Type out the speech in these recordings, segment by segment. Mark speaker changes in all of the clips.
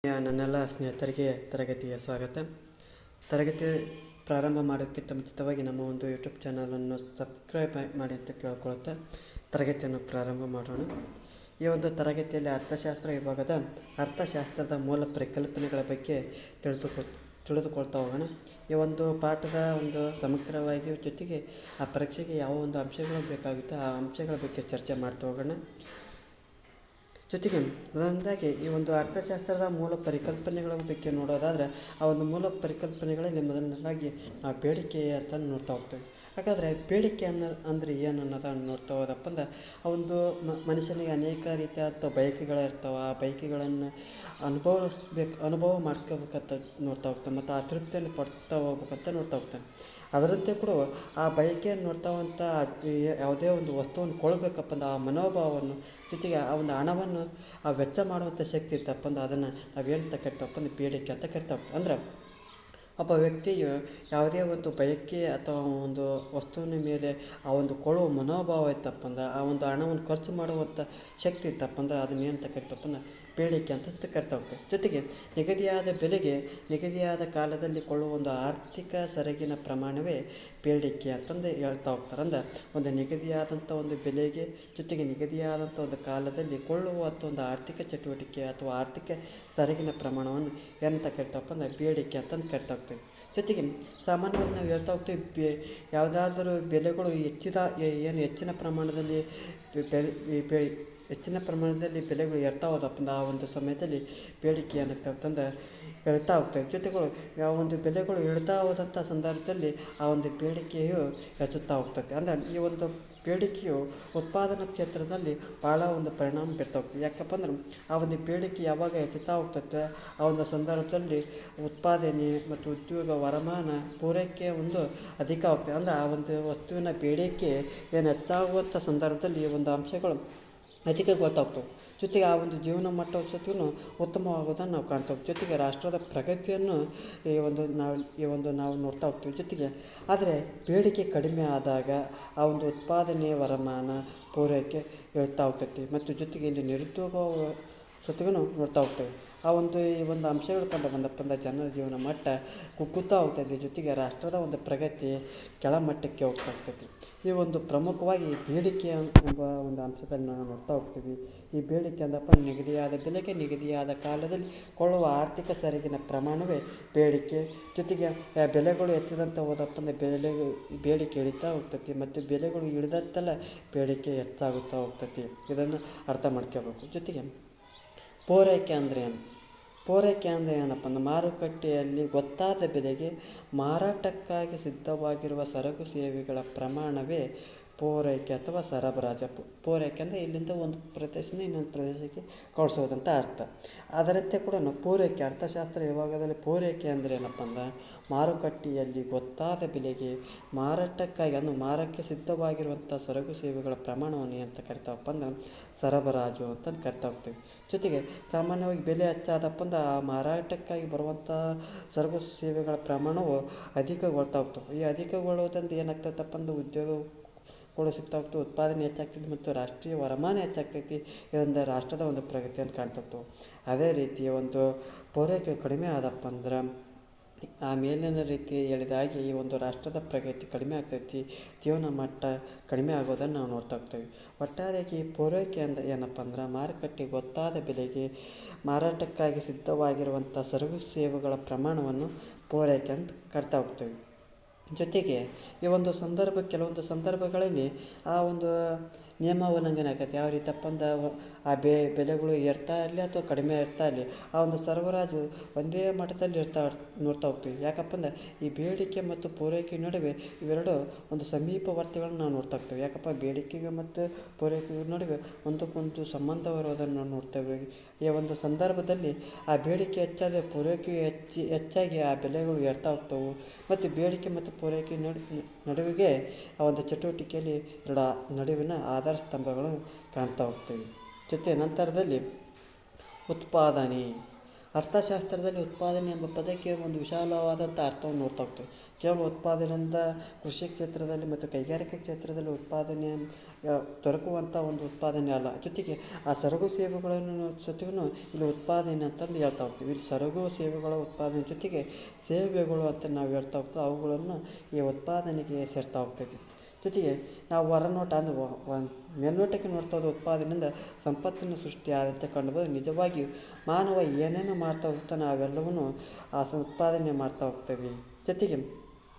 Speaker 1: ನನ್ನೆಲ್ಲ ಸ್ನೇಹಿತರಿಗೆ ತರಗತಿಯ ಸ್ವಾಗತ. ತರಗತಿ ಪ್ರಾರಂಭ ಮಾಡೋಕ್ಕಿಂತ ಮುಂಚಿತವಾಗಿ ನಮ್ಮ ಒಂದು ಯೂಟ್ಯೂಬ್ ಚಾನಲನ್ನು ಸಬ್ಸ್ಕ್ರೈಬ್ ಮಾಡಿ ಅಂತ ಕೇಳ್ಕೊಳುತ್ತಾ ತರಗತಿಯನ್ನು ಪ್ರಾರಂಭ ಮಾಡೋಣ. ಈ ಒಂದು ತರಗತಿಯಲ್ಲಿ ಅರ್ಥಶಾಸ್ತ್ರ ವಿಭಾಗದ ಅರ್ಥಶಾಸ್ತ್ರದ ಮೂಲ ಪರಿಕಲ್ಪನೆಗಳ ಬಗ್ಗೆ ತಿಳಿದುಕೊಳ್ತಾ ಹೋಗೋಣ. ಈ ಒಂದು ಪಾಠದ ಒಂದು ಸಮಗ್ರವಾಗಿ ಜೊತೆಗೆ ಆ ಪರೀಕ್ಷೆಗೆ ಯಾವ ಒಂದು ಅಂಶಗಳು ಬೇಕಾಗುತ್ತೋ ಆ ಅಂಶಗಳ ಬಗ್ಗೆ ಚರ್ಚೆ ಮಾಡ್ತಾ ಹೋಗೋಣ. ಜೊತೆಗೆ ಮೊದಲನೇದಾಗಿ ಈ ಒಂದು ಅರ್ಥಶಾಸ್ತ್ರದ ಮೂಲ ಪರಿಕಲ್ಪನೆಗಳ ಬಗ್ಗೆ ನೋಡೋದಾದರೆ ಆ ಒಂದು ಮೂಲ ಪರಿಕಲ್ಪನೆಗಳಲ್ಲಿ ಮೊದಲನೇದಾಗಿ ನಾವು ಬೇಡಿಕೆ ಅಂತ ನೋಡ್ತಾ ಹೋಗ್ತೇವೆ. ಹಾಗಾದರೆ ಬೇಡಿಕೆ ಅಂದರೆ ಏನು ಅನ್ನೋದನ್ನು ನೋಡ್ತಾ ಹೋದಪ್ಪ ಅಂದ್ರೆ ಆ ಒಂದು ಮನುಷ್ಯನಿಗೆ ಅನೇಕ ರೀತಿಯಾದ ಬಯಕೆಗಳಿರ್ತಾವೆ. ಆ ಬಯಕೆಗಳನ್ನು ಅನುಭವ ಮಾಡ್ಕೋಬೇಕಂತ ನೋಡ್ತಾ ಹೋಗ್ತಾನೆ ಮತ್ತು ಆ ತೃಪ್ತಿಯನ್ನು ಪಡ್ತಾ ಹೋಗ್ಬೇಕಂತ ನೋಡ್ತಾ ಹೋಗ್ತಾನೆ. ಅದರಂತೆ ಕೂಡ ಆ ಬಯಕೆಯನ್ನು ನೋಡ್ತಾವಂಥ ಯಾವುದೇ ಒಂದು ವಸ್ತುವನ್ನು ಕೊಡಬೇಕಪ್ಪ ಅಂದ್ರೆ ಆ ಮನೋಭಾವವನ್ನು ಜೊತೆಗೆ ಆ ಒಂದು ಹಣವನ್ನು ಆ ವೆಚ್ಚ ಮಾಡುವಂಥ ಶಕ್ತಿ ಇತ್ತಪ್ಪ ಅಂದ್ರೆ ಅದನ್ನು ನಾವೇನು ಕರಿತಾವಪ್ಪ ಅಂದ್ರೆ ಬೇಡಿಕೆ ಅಂತ ಕರಿತಾವೆ. ಅಂದ್ರೆ ಒಬ್ಬ ವ್ಯಕ್ತಿಯು ಯಾವುದೇ ಒಂದು ಬಯಕೆ ಅಥವಾ ಒಂದು ವಸ್ತುವಿನ ಮೇಲೆ ಆ ಒಂದು ಕೊಳ್ಳುವ ಮನೋಭಾವ ಇತ್ತಪ್ಪ ಅಂದ್ರೆ ಆ ಒಂದು ಹಣವನ್ನು ಖರ್ಚು ಮಾಡುವಂಥ ಶಕ್ತಿ ಇತ್ತಪ್ಪ ಅಂದ್ರೆ ಅದನ್ನ ಏನಂತ ಕರಿತಪ್ಪ ಅಂದ್ರೆ ಬೇಡಿಕೆ ಅಂತ ಕರಿತಾ ಹೋಗ್ತದೆ. ಜೊತೆಗೆ ನಿಗದಿಯಾದ ಬೆಲೆಗೆ ನಿಗದಿಯಾದ ಕಾಲದಲ್ಲಿ ಕೊಳ್ಳುವ ಒಂದು ಆರ್ಥಿಕ ಸರಗಿನ ಪ್ರಮಾಣವೇ ಬೇಡಿಕೆ ಅಂತಂದು ಹೇಳ್ತಾ ಹೋಗ್ತಾರೆ. ಅಂದ್ರೆ ಒಂದು ನಿಗದಿಯಾದಂಥ ಒಂದು ಬೆಲೆಗೆ ಜೊತೆಗೆ ನಿಗದಿಯಾದಂಥ ಒಂದು ಕಾಲದಲ್ಲಿ ಕೊಳ್ಳುವಂಥ ಒಂದು ಆರ್ಥಿಕ ಚಟುವಟಿಕೆ ಅಥವಾ ಆರ್ಥಿಕ ಸರಗಿನ ಪ್ರಮಾಣವನ್ನು ಏನಂತ ಕರಿತಾವಪ್ಪ ಅಂದ್ರೆ ಬೇಡಿಕೆ ಅಂತಂದು ಕರಿತಾ ಹೋಗ್ತೀವಿ. ಜೊತೆಗೆ ಸಾಮಾನ್ಯವಾಗಿ ನಾವು ಹೇಳ್ತಾ ಹೋಗ್ತೀವಿ ಯಾವುದಾದ್ರೂ ಬೆಲೆಗಳು ಹೆಚ್ಚಿನ ಪ್ರಮಾಣದಲ್ಲಿ ಬೆಲೆಗಳು ಏರ್ತಾ ಹೋದಪ್ಪ ಆ ಒಂದು ಸಮಯದಲ್ಲಿ ಬೇಡಿಕೆ ಏನಾಗ್ತಾವಂತಂದು ಹೇಳ್ತಾ ಹೋಗ್ತವೆ. ಜೊತೆಗಳು ಯಾವ ಒಂದು ಬೆಲೆಗಳು ಇಳ್ತಾ ಹೋದಂಥ ಸಂದರ್ಭದಲ್ಲಿ ಆ ಒಂದು ಬೇಡಿಕೆಯು ಹೆಚ್ಚುತ್ತಾ ಹೋಗ್ತದೆ. ಅಂದರೆ ಈ ಒಂದು ಬೇಡಿಕೆಯು ಉತ್ಪಾದನಾ ಕ್ಷೇತ್ರದಲ್ಲಿ ಭಾಳ ಒಂದು ಪರಿಣಾಮ ಬೀರ್ತಾ ಹೋಗ್ತದೆ. ಯಾಕಪ್ಪ ಅಂದ್ರೆ ಆ ಒಂದು ಬೇಡಿಕೆ ಯಾವಾಗ ಹೆಚ್ಚುತ್ತಾ ಹೋಗ್ತದೆ ಆ ಒಂದು ಸಂದರ್ಭದಲ್ಲಿ ಉತ್ಪಾದನೆ ಮತ್ತು ಉದ್ಯೋಗ ವರಮಾನ ಪೂರೈಕೆ ಒಂದು ಅಧಿಕ ಹೋಗ್ತದೆ. ಅಂದರೆ ಆ ಒಂದು ವಸ್ತುವಿನ ಬೇಡಿಕೆ ಏನು ಹೆಚ್ಚಾಗುವಂಥ ಸಂದರ್ಭದಲ್ಲಿ ಒಂದು ಅಂಶಗಳು ಅಧಿಕ ಗೊತ್ತಾಗ್ತವೆ. ಜೊತೆಗೆ ಆ ಒಂದು ಜೀವನ ಮಟ್ಟ ಜೊತೆಗೂ ಉತ್ತಮವಾಗೋದನ್ನು ನಾವು ಕಾಣ್ತಾ ಹೋಗ್ತೀವಿ. ಜೊತೆಗೆ ರಾಷ್ಟ್ರದ ಪ್ರಗತಿಯನ್ನು ನಾವು ನೋಡ್ತಾ ಹೋಗ್ತೀವಿ. ಜೊತೆಗೆ ಆದರೆ ಬೇಡಿಕೆ ಕಡಿಮೆ ಆದಾಗ ಆ ಒಂದು ಉತ್ಪಾದನೆ ವರಮಾನ ಪೂರೈಕೆ ಇಳ್ತಾ ಹೋಗ್ತೈತಿ ಮತ್ತು ಜೊತೆಗೆ ಇಲ್ಲಿ ನಿರುದ್ಯೋಗ ಜೊತೆಗೂ ನೋಡ್ತಾ ಹೋಗ್ತೇವೆ. ಆ ಒಂದು ಈ ಒಂದು ಅಂಶಗಳು ಕಂಡು ಬಂದಪ್ಪ ಅಂದ್ರೆ ಜನರ ಜೀವನ ಮಟ್ಟ ಕುಗ್ಗುತ್ತಾ ಹೋಗ್ತೈತಿ. ಜೊತೆಗೆ ರಾಷ್ಟ್ರದ ಒಂದು ಪ್ರಗತಿ ಕೆಳಮಟ್ಟಕ್ಕೆ ಹೋಗ್ತಾ ಹೋಗ್ತೈತಿ. ಈ ಒಂದು ಪ್ರಮುಖವಾಗಿ ಬೇಡಿಕೆ ಎಂಬ ಒಂದು ಅಂಶದಲ್ಲಿ ನಾವು ನೋಡ್ತಾ ಹೋಗ್ತೀವಿ. ಈ ಬೇಡಿಕೆ ಅಂದಪ್ಪ ನಿಗದಿಯಾದ ಬೆಲೆಗೆ ನಿಗದಿಯಾದ ಕಾಲದಲ್ಲಿ ಕೊಳ್ಳುವ ಆರ್ಥಿಕ ಸರಗಿನ ಪ್ರಮಾಣವೇ ಬೇಡಿಕೆ. ಜೊತೆಗೆ ಬೆಲೆಗಳು ಹೆಚ್ಚಿದಂಥ ಹೋದಪ್ಪ ಅಂದ್ರೆ ಬೇಡಿಕೆ ಇಳಿತಾ ಹೋಗ್ತೈತಿ ಮತ್ತು ಬೆಲೆಗಳು ಇಳಿದಂತೆಲ್ಲ ಬೇಡಿಕೆ ಹೆಚ್ಚಾಗುತ್ತಾ ಹೋಗ್ತೈತಿ. ಇದನ್ನು ಅರ್ಥ ಮಾಡ್ಕೋಬೇಕು. ಜೊತೆಗೆ ಪೂರೈಕೆ ಅಂದರೆ ಏನು? ಪೂರೈಕೆ ಅಂದರೆ ಏನಪ್ಪ ಅಂದ್ರೆ ಮಾರುಕಟ್ಟೆಯಲ್ಲಿ ಗೊತ್ತಾದ ಬೆಲೆಗೆ ಮಾರಾಟಕ್ಕಾಗಿ ಸಿದ್ಧವಾಗಿರುವ ಸರಕು ಸೇವೆಗಳ ಪ್ರಮಾಣವೇ ಪೂರೈಕೆ ಅಥವಾ ಸರಬರಾಜು. ಪೂರೈಕೆ ಅಂದರೆ ಇಲ್ಲಿಂದ ಒಂದು ಪ್ರದೇಶದಿಂದ ಇನ್ನೊಂದು ಪ್ರದೇಶಕ್ಕೆ ಕಳಿಸೋದಂತ ಅರ್ಥ. ಅದರಂತೆ ಕೂಡ ಪೂರೈಕೆ ಅರ್ಥಶಾಸ್ತ್ರ ವಿಭಾಗದಲ್ಲಿ ಪೂರೈಕೆ ಅಂದರೆ ಏನಪ್ಪ ಅಂದ್ರೆ ಮಾರುಕಟ್ಟೆಯಲ್ಲಿ ಗೊತ್ತಾದ ಬೆಲೆಗೆ ಮಾರಾಟಕ್ಕಾಗಿ ಮಾರಕ್ಕೆ ಸಿದ್ಧವಾಗಿರುವಂಥ ಸರಕು ಸೇವೆಗಳ ಪ್ರಮಾಣವನ್ನು ಅಂತ ಕರಿತಾವಪ್ಪ ಅಂದ್ರೆ ಸರಬರಾಜು ಅಂತಂದು ಕರಿತಾ ಹೋಗ್ತೀವಿ. ಜೊತೆಗೆ ಸಾಮಾನ್ಯವಾಗಿ ಬೆಲೆ ಹೆಚ್ಚಾದಪ್ಪ ಅಂದ್ರೆ ಆ ಮಾರಾಟಕ್ಕಾಗಿ ಬರುವಂಥ ಸರಕು ಸೇವೆಗಳ ಪ್ರಮಾಣವು ಅಧಿಕಗೊಳ್ತಾ ಹೋಗ್ತವೆ. ಈ ಅಧಿಕಗೊಳ್ಳುವುದರಿಂದ ಏನಾಗ್ತೈತಪ್ಪ ಅಂದ್ರೆ ಉದ್ಯೋಗಗಳು ಸಿಗ್ತಾ ಹೋಗ್ತವೆ, ಉತ್ಪಾದನೆ ಹೆಚ್ಚಾಗ್ತೈತಿ ಮತ್ತು ರಾಷ್ಟ್ರೀಯ ವರಮಾನ ಹೆಚ್ಚಾಗ್ತೈತಿ. ಇದರಿಂದ ರಾಷ್ಟ್ರದ ಒಂದು ಪ್ರಗತಿಯನ್ನು ಕಾಣ್ತಾ ಹೋಗ್ತವೆ. ಅದೇ ರೀತಿಯ ಒಂದು ಪೂರೈಕೆ ಕಡಿಮೆ ಆದಪ್ಪ ಅಂದ್ರೆ ಆ ಮೇಲಿನ ರೀತಿ ಹೇಳಿದಾಗೆ ಈ ಒಂದು ರಾಷ್ಟ್ರದ ಪ್ರಗತಿ ಕಡಿಮೆ ಆಗ್ತೈತಿ, ಜೀವನ ಮಟ್ಟ ಕಡಿಮೆ ಆಗೋದನ್ನು ನಾವು ನೋಡ್ತಾ ಹೋಗ್ತೇವೆ. ಒಟ್ಟಾರೆಯಾಗಿ ಪೂರೈಕೆ ಅಂದರೆ ಏನಪ್ಪ ಅಂದ್ರೆ ಮಾರುಕಟ್ಟೆ ಗೊತ್ತಾದ ಬೆಲೆಗೆ ಮಾರಾಟಕ್ಕಾಗಿ ಸಿದ್ಧವಾಗಿರುವಂಥ ಸರಕು ಸೇವೆಗಳ ಪ್ರಮಾಣವನ್ನು ಪೂರೈಕೆ ಅಂತ ಕರಿತಾ ಹೋಗ್ತೇವೆ. ಜೊತೆಗೆ ಈ ಒಂದು ಕೆಲವೊಂದು ಸಂದರ್ಭಗಳಲ್ಲಿ ಆ ಒಂದು ನಿಯಮ ಉಲ್ಲಂಘನೆ ಆಗತ್ತೆ. ಯಾವ ರೀತಿಯಪ್ಪ ಅಂದ್ರೆ ಆ ಬೆಲೆಗಳು ಏರ್ತಾ ಇರಲಿ ಅಥವಾ ಕಡಿಮೆ ಇರ್ತಾ ಇರಲಿ ಆ ಒಂದು ಸರಬರಾಜು ಒಂದೇ ಮಟ್ಟದಲ್ಲಿ ನೋಡ್ತಾ ಹೋಗ್ತೀವಿ. ಯಾಕಪ್ಪ ಅಂದ್ರೆ ಈ ಬೇಡಿಕೆ ಮತ್ತು ಪೂರೈಕೆ ನಡುವೆ ಇವೆರಡು ಒಂದು ಸಮೀಪವರ್ತಿಗಳನ್ನು ನಾವು ನೋಡ್ತಾ ಹೋಗ್ತೇವೆ. ಯಾಕಪ್ಪ ಬೇಡಿಕೆಗೆ ಮತ್ತು ಪೂರೈಕೆ ನಡುವೆ ಒಂದಕ್ಕೊಂದು ಸಂಬಂಧ ಇರೋದನ್ನು ನಾವು ನೋಡ್ತೇವೆ. ಈ ಒಂದು ಸಂದರ್ಭದಲ್ಲಿ ಆ ಬೇಡಿಕೆ ಹೆಚ್ಚಾದರೆ ಪೂರೈಕೆ ಹೆಚ್ಚಾಗಿ ಆ ಬೆಲೆಗಳು ಏರ್ತಾ ಹೋಗ್ತವೆ ಮತ್ತು ಬೇಡಿಕೆ ಮತ್ತು ಪೂರೈಕೆ ನಡುವಿಗೆ ಆ ಒಂದು ಚಟುವಟಿಕೆಯಲ್ಲಿ ನಡುವಿನ ಆಧಾರ ಸ್ತಂಭಗಳು ಕಾಣ್ತಾ ಹೋಗ್ತೇವೆ. ಜೊತೆ ನಂತರದಲ್ಲಿ ಅರ್ಥಶಾಸ್ತ್ರದಲ್ಲಿ ಉತ್ಪಾದನೆ ಎಂಬ ಪದಕ್ಕೆ ಒಂದು ವಿಶಾಲವಾದಂಥ ಅರ್ಥವನ್ನು ನೋಡ್ತಾ ಹೋಗ್ತೇವೆ. ಕೇವಲ ಉತ್ಪಾದನೆಯಿಂದ ಕೃಷಿ ಕ್ಷೇತ್ರದಲ್ಲಿ ಮತ್ತು ಕೈಗಾರಿಕಾ ಕ್ಷೇತ್ರದಲ್ಲಿ ಉತ್ಪಾದನೆ ದೊರಕುವಂಥ ಒಂದು ಉತ್ಪಾದನೆ ಅಲ್ಲ, ಜೊತೆಗೆ ಆ ಸರಕು ಸೇವೆಗಳನ್ನು ಜೊತೆಗೂ ಇಲ್ಲಿ ಉತ್ಪಾದನೆ ಅಂತಂದು ಹೇಳ್ತಾ ಹೋಗ್ತೀವಿ. ಇಲ್ಲಿ ಸರಕು ಸೇವೆಗಳ ಉತ್ಪಾದನೆ ಜೊತೆಗೆ ಸೇವೆಗಳು ಅಂತ ನಾವು ಹೇಳ್ತಾ ಹೋಗ್ತೀವಿ, ಅವುಗಳನ್ನು ಈ ಉತ್ಪಾದನೆಗೆ ಸೇರ್ತಾ ಹೋಗ್ತೈತಿ. ಜೊತೆಗೆ ನಾವು ಹೊರನೋಟ ಅಂದರೆ ಮೇಲ್ನೋಟಕ್ಕೆ ನೋಡ್ತಾ ಹೋದ ಉತ್ಪಾದನೆಯಿಂದ ಸಂಪತ್ತಿನ ಸೃಷ್ಟಿಯಾದಂತೆ ಕಂಡುಬಂದು ನಿಜವಾಗಿಯೂ ಮಾನವ ಏನೇನು ಮಾಡ್ತಾ ಹೋಗ್ತಾನೆ ಅವೆಲ್ಲವೂ ಆ ಉತ್ಪಾದನೆ ಮಾಡ್ತಾ ಹೋಗ್ತೇವೆ. ಜೊತೆಗೆ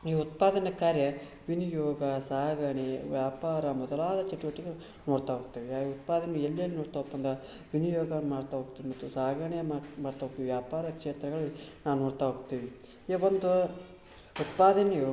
Speaker 1: ಈ ಉತ್ಪಾದನೆ ಕಾರ್ಯ ವಿನಿಯೋಗ, ಸಾಗಣೆ, ವ್ಯಾಪಾರ ಮೊದಲಾದ ಚಟುವಟಿಕೆಗಳು ನೋಡ್ತಾ ಹೋಗ್ತೇವೆ. ಆ ಉತ್ಪಾದನೆ ಎಲ್ಲೆಲ್ಲಿ ನೋಡ್ತಾ ಹೋಗ್ತಂದ ವಿನಿಯೋಗ ಮಾಡ್ತಾ ಹೋಗ್ತೀವಿ ಮತ್ತು ಸಾಗಣೆ ಮಾಡ್ತಾ ಹೋಗ್ತೀವಿ, ವ್ಯಾಪಾರ ಕ್ಷೇತ್ರಗಳಲ್ಲಿ ನಾವು ನೋಡ್ತಾ ಹೋಗ್ತೀವಿ. ಈ ಒಂದು ಉತ್ಪಾದನೆಯು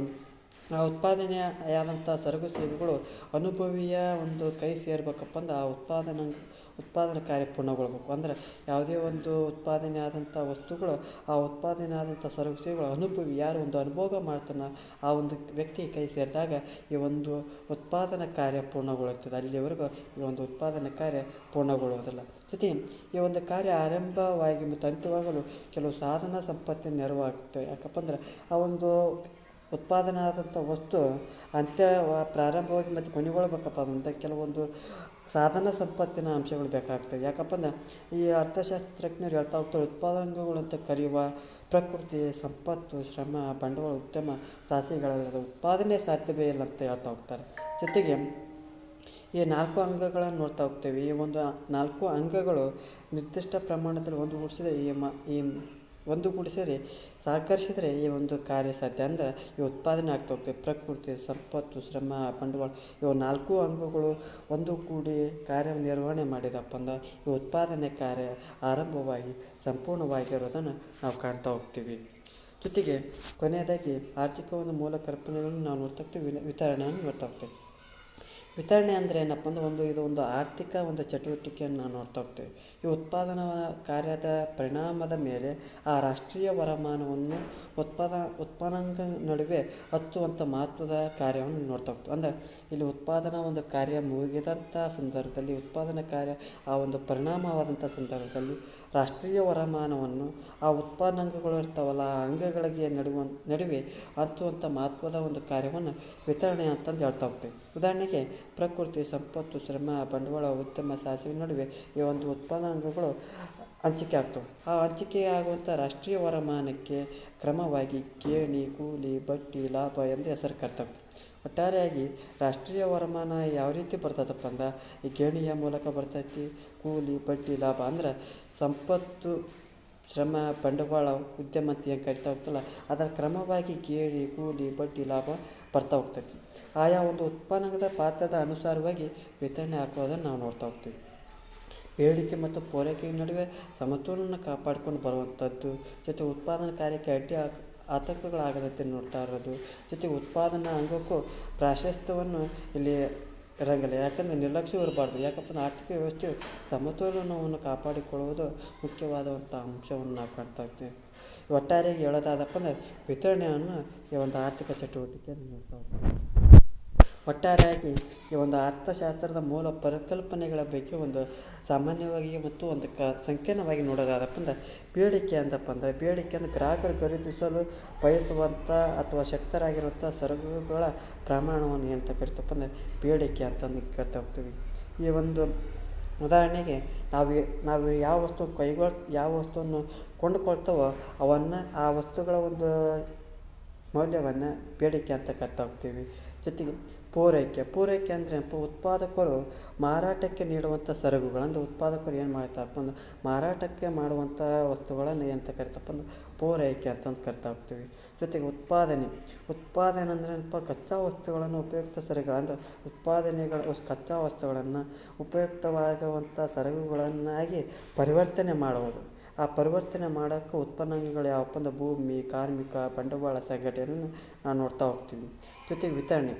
Speaker 1: ಆ ಉತ್ಪಾದನೆಯಾದಂಥ ಸರಕು ಸೇವೆಗಳು ಅನುಭವಿಯ ಒಂದು ಕೈ ಸೇರ್ಬೇಕಪ್ಪ ಅಂದ್ರೆ ಆ ಉತ್ಪಾದನಾ ಕಾರ್ಯ ಪೂರ್ಣಗೊಳ್ಬೇಕು. ಅಂದರೆ ಯಾವುದೇ ಒಂದು ಉತ್ಪಾದನೆ ಆದಂಥ ವಸ್ತುಗಳು, ಆ ಉತ್ಪಾದನೆ ಆದಂಥ ಸರಕು ಸೇವೆಗಳು ಅನುಭವಿ ಯಾರು ಒಂದು ಅನುಭೋಗ ಮಾಡ್ತಾನೆ ಆ ಒಂದು ವ್ಯಕ್ತಿ ಕೈ ಸೇರಿದಾಗ ಈ ಒಂದು ಉತ್ಪಾದನಾ ಕಾರ್ಯ ಪೂರ್ಣಗೊಳ್ಳುತ್ತದೆ. ಅಲ್ಲಿವರೆಗೂ ಈ ಒಂದು ಉತ್ಪಾದನಾ ಕಾರ್ಯ ಪೂರ್ಣಗೊಳ್ಳುವುದಿಲ್ಲ. ಜೊತೆಗೆ ಈ ಒಂದು ಕಾರ್ಯ ಆರಂಭವಾಗಿ ಮತ್ತು ಅಂತ್ಯವಾಗಲು ಕೆಲವು ಸಾಧನ ಸಂಪತ್ತಿನ ನೆರವಾಗುತ್ತೆ. ಯಾಕಪ್ಪ ಅಂದ್ರೆ ಆ ಒಂದು ಉತ್ಪಾದನೆ ಆದಂಥ ವಸ್ತು ಪ್ರಾರಂಭವಾಗಿ ಮತ್ತು ಕೊನೆಗೊಳ್ಬೇಕಪ್ಪ ಅಂತ ಕೆಲವೊಂದು ಸಾಧನ ಸಂಪತ್ತಿನ ಅಂಶಗಳು ಬೇಕಾಗ್ತದೆ. ಯಾಕಪ್ಪ ಅಂದ್ರೆ ಈ ಅರ್ಥಶಾಸ್ತ್ರಜ್ಞರು ಹೇಳ್ತಾ ಹೋಗ್ತಾರೆ, ಉತ್ಪಾದನೆಗಳು ಅಂತ ಕರೆಯುವ ಪ್ರಕೃತಿ, ಸಂಪತ್ತು, ಶ್ರಮ, ಬಂಡವಾಳ, ಉದ್ಯಮ, ಸಾಹಸಿಗಳಲ್ಲದ ಉತ್ಪಾದನೆ ಸಾಧ್ಯವೇ ಇಲ್ಲ ಅಂತ ಹೇಳ್ತಾ ಹೋಗ್ತಾರೆ. ಜೊತೆಗೆ ಈ 4 ಅಂಗಗಳನ್ನು ನೋಡ್ತಾ ಹೋಗ್ತೇವೆ. ಈ ಒಂದು 4 ಅಂಗಗಳು ನಿರ್ದಿಷ್ಟ ಪ್ರಮಾಣದಲ್ಲಿ ಒಂದುಗೂಡಿಸಿದರೆ ಸಹಕರಿಸಿದರೆ ಈ ಒಂದು ಕಾರ್ಯ ಸಾಧ್ಯ. ಅಂದರೆ ಈ ಉತ್ಪಾದನೆ ಆಗ್ತಾ ಹೋಗ್ತದೆ. ಪ್ರಕೃತಿ, ಸಂಪತ್ತು, ಶ್ರಮ, ಬಂಡವಾಳ ಇವು 4 ಅಂಗಗಳು ಒಂದುಗೂಡಿ ಕಾರ್ಯ ನಿರ್ವಹಣೆ ಮಾಡಿದಪ್ಪ ಅಂದ್ರೆ ಈ ಉತ್ಪಾದನೆ ಕಾರ್ಯ ಆರಂಭವಾಗಿ ಸಂಪೂರ್ಣವಾಗಿರೋದನ್ನು ನಾವು ಕಾಣ್ತಾ ಹೋಗ್ತೀವಿ. ಜೊತೆಗೆ ಕೊನೆಯದಾಗಿ ಆರ್ಥಿಕ ಒಂದು ಮೂಲ ಕಲ್ಪನೆಗಳನ್ನು ನಾವು ನೋಡ್ತಾ ಹೋಗ್ತೀವಿ, ವಿತರಣೆಯನ್ನು ನೋಡ್ತಾ ಹೋಗ್ತೀವಿ. ವಿತರಣೆ ಅಂದರೆ ಏನಪ್ಪ ಅಂದ್ರೆ ಇದು ಒಂದು ಆರ್ಥಿಕ ಒಂದು ಚಟುವಟಿಕೆಯನ್ನು ನಾವು ನೋಡ್ತಾ ಹೋಗ್ತೇವೆ. ಈ ಉತ್ಪಾದನಾ ಕಾರ್ಯದ ಪರಿಣಾಮದ ಮೇಲೆ ಆ ರಾಷ್ಟ್ರೀಯ ವರಮಾನವನ್ನು ಉತ್ಪನ್ನಾಂಗ ನಡುವೆ ಹಚ್ಚುವಂಥ ಮಹತ್ವದ ಕಾರ್ಯವನ್ನು ನೋಡ್ತಾ ಹೋಗ್ತೇವೆ. ಅಂದರೆ ಇಲ್ಲಿ ಉತ್ಪಾದನಾ ಒಂದು ಕಾರ್ಯ ಮುಗಿದಂಥ ಸಂದರ್ಭದಲ್ಲಿ, ಉತ್ಪಾದನಾ ಕಾರ್ಯ ಆ ಒಂದು ಪರಿಣಾಮವಾದಂಥ ಸಂದರ್ಭದಲ್ಲಿ ರಾಷ್ಟ್ರೀಯ ವರಮಾನವನ್ನು ಆ ಉತ್ಪನ್ನಾಂಗಗಳು ಇರ್ತಾವಲ್ಲ ಆ ಅಂಗಗಳಿಗೆ ನಡುವೆ ಹಚ್ಚುವಂಥ ಮಹತ್ವದ ಒಂದು ಕಾರ್ಯವನ್ನು ವಿತರಣೆ ಅಂತಂದು ಹೇಳ್ತಾ ಹೋಗ್ತೇವೆ. ಉದಾಹರಣೆಗೆ ಪ್ರಕೃತಿ, ಸಂಪತ್ತು, ಶ್ರಮ, ಬಂಡವಾಳ, ಉದ್ಯಮ, ಸಾಹಸಿಗಳ ನಡುವೆ ಈ ಒಂದು ಉತ್ಪನ್ನಾಂಗಗಳು ಹಂಚಿಕೆ ಆಗ್ತವೆ. ಆ ಹಂಚಿಕೆ ಆಗುವಂಥ ರಾಷ್ಟ್ರೀಯ ವರಮಾನಕ್ಕೆ ಕ್ರಮವಾಗಿ ಗೇಣಿ, ಕೂಲಿ, ಬಡ್ಡಿ, ಲಾಭ ಎಂದು ಹೆಸರು ಕರ್ತವೆ. ಒಟ್ಟಾರೆಯಾಗಿ ರಾಷ್ಟ್ರೀಯ ವರಮಾನ ಯಾವ ರೀತಿ ಬರ್ತದಪ್ಪ ಅಂದ್ರೆ ಈ ಗೇಣಿಯ ಮೂಲಕ ಬರ್ತೈತಿ. ಕೂಲಿ, ಬಡ್ಡಿ, ಲಾಭ ಅಂದ್ರೆ ಸಂಪತ್ತು, ಶ್ರಮ, ಬಂಡವಾಳ, ಉದ್ಯಮ ಅಂತ ಏನು ಕರಿತಾ ಹೋಗ್ತಲ್ಲ ಅದರ ಕ್ರಮವಾಗಿ ಗೇಣಿ, ಕೂಲಿ, ಬಡ್ಡಿ, ಲಾಭ ಬರ್ತಾ ಹೋಗ್ತೈತಿ. ಆಯಾ ಒಂದು ಉತ್ಪನ್ನದ ಪಾತ್ರದ ಅನುಸಾರವಾಗಿ ವಿತರಣೆ ಹಾಕೋದನ್ನು ನಾವು ನೋಡ್ತಾ ಹೋಗ್ತೀವಿ. ಬೇಡಿಕೆ ಮತ್ತು ಪೂರೈಕೆಯ ನಡುವೆ ಸಮತೋಲನ ಕಾಪಾಡ್ಕೊಂಡು ಬರುವಂಥದ್ದು, ಜೊತೆ ಉತ್ಪಾದನಾ ಕಾರ್ಯಕ್ಕೆ ಆತಂಕಗಳಾಗದಂತೆ ನೋಡ್ತಾ ಇರೋದು, ಜೊತೆಗೆ ಉತ್ಪಾದನಾ ಅಂಗಕ್ಕೂ ಪ್ರಾಶಸ್ತ್ಯವನ್ನು ಇಲ್ಲಿ ಇರಂಗಿಲ್ಲ. ಯಾಕಂದರೆ ನಿರ್ಲಕ್ಷ್ಯ ಇರಬಾರ್ದು. ಯಾಕಪ್ಪ ಅಂದ್ರೆ ಆರ್ಥಿಕ ವ್ಯವಸ್ಥೆಯು ಸಮತೋಲನವನ್ನು ಕಾಪಾಡಿಕೊಳ್ಳುವುದು ಮುಖ್ಯವಾದಂಥ ಅಂಶವನ್ನು ನಾವು ಕಾಣ್ತಾ ಇರ್ತೀವಿ. ಒಟ್ಟಾರೆಯಾಗಿ ಹೇಳೋದಾದಪ್ಪ ಅಂದರೆ ವಿತರಣೆಯನ್ನು ಈ ಒಂದು ಆರ್ಥಿಕ ಚಟುವಟಿಕೆಯನ್ನು ನೋಡ್ತಾ ಹೋಗ್ತೀವಿ. ಒಟ್ಟಾರೆಯಾಗಿ ಈ ಒಂದು ಅರ್ಥಶಾಸ್ತ್ರದ ಮೂಲ ಪರಿಕಲ್ಪನೆಗಳ ಬಗ್ಗೆ ಒಂದು ಸಾಮಾನ್ಯವಾಗಿ ಮತ್ತು ಒಂದು ಸಂಕೀರ್ಣವಾಗಿ ನೋಡೋದಾದಪ್ಪ ಅಂದ್ರೆ ಬೇಡಿಕೆ ಅಂದಪ್ಪ ಅಂದರೆ ಬೇಡಿಕೆ ಅಂದರೆ ಗ್ರಾಹಕರು ಖರೀದಿಸಲು ಬಯಸುವಂಥ ಅಥವಾ ಶಕ್ತರಾಗಿರುವಂಥ ಸರಕುಗಳ ಪ್ರಮಾಣವನ್ನು ಏನಂತ ಕರಿತಪ್ಪ ಅಂದರೆ ಬೇಡಿಕೆ ಅಂತಂದು ಕೇಳ್ತಾ ಹೋಗ್ತೀವಿ. ಈ ಒಂದು ಉದಾಹರಣೆಗೆ ನಾವು ಯಾವ ವಸ್ತುವನ್ನು ಕೊಂಡುಕೊಳ್ತಾವೋ ಆ ವಸ್ತುಗಳ ಒಂದು ಮೌಲ್ಯವನ್ನು ಬೇಡಿಕೆ ಅಂತ ಕರಿತಾ ಹೋಗ್ತೀವಿ. ಜೊತೆಗೆ ಪೂರೈಕೆ ಅಂದರೆ ಉತ್ಪಾದಕರು ಮಾರಾಟಕ್ಕೆ ನೀಡುವಂಥ ಸರಕುಗಳು. ಅಂದರೆ ಉತ್ಪಾದಕರು ಏನು ಮಾಡ್ತಾರಪ್ಪ ಅಂದ್ರೆ ಮಾರಾಟಕ್ಕೆ ಮಾಡುವಂಥ ವಸ್ತುಗಳನ್ನು ಏನಂತ ಕರಿತಪ್ಪ ಅಂದ್ರೆ ಪೂರೈಕೆ ಅಂತಂದು ಕರಿತಾ ಹೋಗ್ತೀವಿ. ಜೊತೆಗೆ ಉತ್ಪಾದನೆ ಅಂದರೆ ಕಚ್ಚಾ ವಸ್ತುಗಳನ್ನು ಉಪಯುಕ್ತ ಸರಕುಗಳು ಅಂದರೆ ಕಚ್ಚಾ ವಸ್ತುಗಳನ್ನು ಉಪಯುಕ್ತವಾಗುವಂಥ ಸರಕುಗಳನ್ನಾಗಿ ಪರಿವರ್ತನೆ ಮಾಡುವುದು. ಆ ಪರಿವರ್ತನೆ ಮಾಡೋಕ್ಕೆ ಉತ್ಪನ್ನಾಂಗಗಳು ಯಾವಪ್ಪ ಅಂದ್ರೆ ಭೂಮಿ, ಕಾರ್ಮಿಕ, ಬಂಡವಾಳ ಸಂಘಟನೆಯನ್ನು ನಾವು ನೋಡ್ತಾ ಹೋಗ್ತೀವಿ. ಜೊತೆಗೆ ವಿತರಣೆ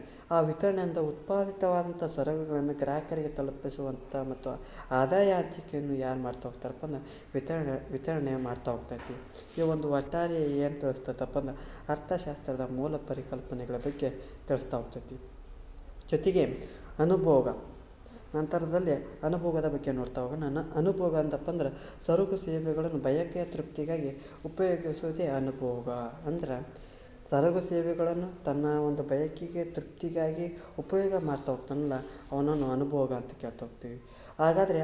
Speaker 1: ಅಂದರೆ ಉತ್ಪಾದಿತವಾದಂಥ ಸರಕುಗಳನ್ನು ಗ್ರಾಹಕರಿಗೆ ತಲುಪಿಸುವಂಥ ಮತ್ತು ಆದಾಯ ಹಂಚಿಕೆಯನ್ನು ಯಾರು ಮಾಡ್ತಾ ಹೋಗ್ತಾರಪ್ಪ ಅಂದ್ರೆ ವಿತರಣೆ ಮಾಡ್ತಾ ಹೋಗ್ತೈತಿ. ಈ ಒಂದು ಒಟ್ಟಾರೆ ಏನು ತಿಳಿಸ್ತೈತಪ್ಪ ಅಂದ್ರೆ ಅರ್ಥಶಾಸ್ತ್ರದ ಮೂಲ ಪರಿಕಲ್ಪನೆಗಳ ಬಗ್ಗೆ ತಿಳಿಸ್ತಾ ಹೋಗ್ತೈತಿ. ಜೊತೆಗೆ ನಂತರದಲ್ಲಿ ಅನುಭೋಗದ ಬಗ್ಗೆ ನೋಡ್ತಾ ಹೋಗೋಣ. ಅನುಭೋಗ ಅಂತಪ್ಪ ಅಂದ್ರೆ ಸರಕು ಸೇವೆಗಳನ್ನು ಬಯಕೆಯ ತೃಪ್ತಿಗಾಗಿ ಉಪಯೋಗಿಸುವುದೇ ಅನುಭೋಗ. ಅಂದ್ರೆ ಸರಕು ಸೇವೆಗಳನ್ನು ತನ್ನ ಒಂದು ಬಯಕೆಗೆ ತೃಪ್ತಿಗಾಗಿ ಉಪಯೋಗ ಮಾಡ್ತಾ ಹೋಗ್ತಾನಲ್ಲ, ಅವನನ್ನು ಅನುಭೋಗ ಅಂತ ಕೇಳ್ತಾ ಹೋಗ್ತೀವಿ. ಹಾಗಾದರೆ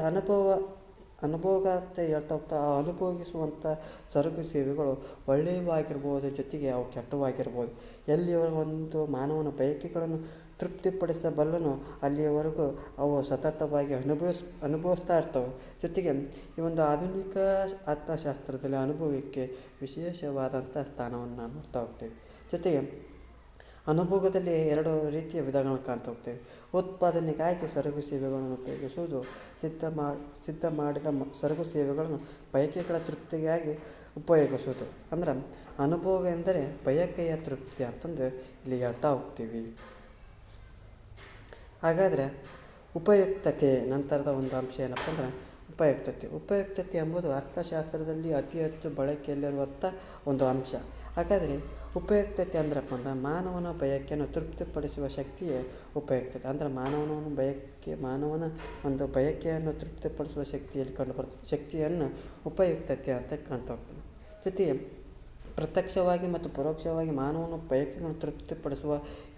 Speaker 1: ಅನುಭೋಗ ಅಂತ ಹೇಳ್ತಾ ಹೋಗ್ತಾ ಆ ಅನುಭೋಗಿಸುವಂಥ ಸರಕು ಸೇವೆಗಳು ಒಳ್ಳೆಯವಾಗಿರ್ಬೋದು, ಜೊತೆಗೆ ಅವು ಕೆಟ್ಟವಾಗಿರ್ಬೋದು. ಎಲ್ಲಿಯವರೆಗೂ ಒಂದು ಮಾನವನ ಬಯಕೆಗಳನ್ನು ತೃಪ್ತಿಪಡಿಸಬಲ್ಲನೋ ಅಲ್ಲಿಯವರೆಗೂ ಅವು ಸತತವಾಗಿ ಅನುಭವಿಸ್ತಾ ಇರ್ತವೆ. ಜೊತೆಗೆ ಈ ಒಂದು ಆಧುನಿಕ ಅರ್ಥಶಾಸ್ತ್ರದಲ್ಲಿ ಅನುಭವಕ್ಕೆ ವಿಶೇಷವಾದಂಥ ಸ್ಥಾನವನ್ನು ನೋಡ್ತಾ ಹೋಗ್ತೇವೆ. ಜೊತೆಗೆ ಅನುಭೋಗದಲ್ಲಿ 2 ರೀತಿಯ ವಿಧಗಳನ್ನು ಕಾಣ್ತಾ ಹೋಗ್ತೇವೆ. ಉತ್ಪಾದನೆಗಾಗಿ ಸರಕು ಸೇವೆಗಳನ್ನು ಉಪಯೋಗಿಸುವುದು, ಸಿದ್ಧ ಮಾಡಿದ ಸರಕು ಸೇವೆಗಳನ್ನು ಬಯಕೆಗಳ ತೃಪ್ತಿಗಾಗಿ ಉಪಯೋಗಿಸುವುದು. ಅಂದ್ರೆ ಅನುಭೋಗ ಎಂದರೆ ಬಯಕೆಯ ತೃಪ್ತಿ ಅಂತಂದು ಇಲ್ಲಿ ಹೇಳ್ತಾ ಹೋಗ್ತೀವಿ. ಹಾಗಾದರೆ ಉಪಯುಕ್ತತೆ ನಂತರದ ಒಂದು ಅಂಶ ಏನಪ್ಪ ಅಂದ್ರೆ ಉಪಯುಕ್ತತೆ ಎಂಬುದು ಅರ್ಥಶಾಸ್ತ್ರದಲ್ಲಿ ಅತಿ ಹೆಚ್ಚು ಬಳಕೆಯಲ್ಲಿರುವಂಥ ಒಂದು ಅಂಶ. ಹಾಗಾದರೆ ಉಪಯುಕ್ತತೆ ಅಂದ್ರಪ್ಪ ಅಂದ್ರೆ ಮಾನವನ ಬಯಕೆಯನ್ನು ತೃಪ್ತಿಪಡಿಸುವ ಶಕ್ತಿಯೇ ಉಪಯುಕ್ತತೆ. ಅಂದರೆ ಮಾನವನ ಒಂದು ಬಯಕೆಯನ್ನು ತೃಪ್ತಿಪಡಿಸುವ ಶಕ್ತಿಯಲ್ಲಿ ಕಂಡುಬರ್ತದೆ ಶಕ್ತಿಯನ್ನು ಉಪಯುಕ್ತತೆ ಅಂತ ಕಾಣ್ತಾ ಹೋಗ್ತದೆ. ಜೊತೆಗೆ ಪ್ರತ್ಯಕ್ಷವಾಗಿ ಮತ್ತು ಪರೋಕ್ಷವಾಗಿ ಮಾನವನ ಬಯಕೆಗಳನ್ನು ತೃಪ್ತಿಪಡಿಸುವ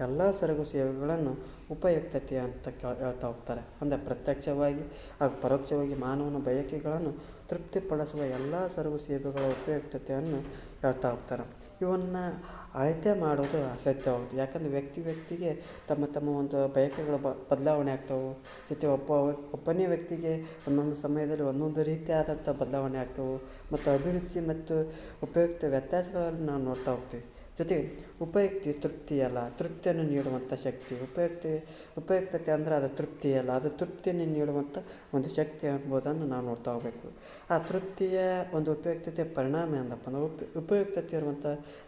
Speaker 1: ಎಲ್ಲ ಸರಕು ಸೇವೆಗಳನ್ನು ಉಪಯುಕ್ತತೆ ಅಂತ ಹೇಳ್ತಾ ಹೋಗ್ತಾರೆ. ಅಂದರೆ ಪ್ರತ್ಯಕ್ಷವಾಗಿ ಹಾಗೂ ಪರೋಕ್ಷವಾಗಿ ಮಾನವನ ಬಯಕೆಗಳನ್ನು ತೃಪ್ತಿಪಡಿಸುವ ಎಲ್ಲ ಸರಕು ಸೇವೆಗಳ ಉಪಯುಕ್ತತೆಯನ್ನು ಹೇಳ್ತಾ ಹೋಗ್ತಾರೆ. ಇವನ್ನು ಅಳತೆ ಮಾಡೋದು ಅಸಾಧ್ಯವಾಗುತ್ತೆ. ಯಾಕಂದರೆ ವ್ಯಕ್ತಿಗೆ ತಮ್ಮ ಒಂದು ಬಯಕೆಗಳು ಬದಲಾವಣೆ ಆಗ್ತವೆ. ಜೊತೆ ಒಬ್ಬನೇ ವ್ಯಕ್ತಿಗೆ ಒಂದೊಂದು ಸಮಯದಲ್ಲಿ ಒಂದೊಂದು ರೀತಿಯಾದಂಥ ಬದಲಾವಣೆ ಆಗ್ತವೆ. ಮತ್ತು ಅಭಿರುಚಿ ಮತ್ತು ಉಪಯುಕ್ತ ವ್ಯತ್ಯಾಸಗಳನ್ನು ನಾವು ನೋಡ್ತಾ ಹೋಗ್ತೀವಿ. ಜೊತೆಗೆ ಉಪಯುಕ್ತಿ ತೃಪ್ತಿಯಲ್ಲ, ತೃಪ್ತಿಯನ್ನು ನೀಡುವಂಥ ಶಕ್ತಿ. ಉಪಯುಕ್ತತೆ ಅಂದರೆ ಅದು ತೃಪ್ತಿಯಲ್ಲ, ಅದು ತೃಪ್ತಿಯನ್ನು ನೀಡುವಂಥ ಒಂದು ಶಕ್ತಿ ಎಂಬುದನ್ನು ನಾವು ನೋಡ್ತಾ ಹೋಗಬೇಕು. ಆ ತೃಪ್ತಿಯ ಒಂದು ಉಪಯುಕ್ತತೆ ಪರಿಣಾಮ ಎಂದಪ್ಪ ಅಂದ್ರೆ ಉಪಯುಕ್ತತೆ ಇರುವಂಥ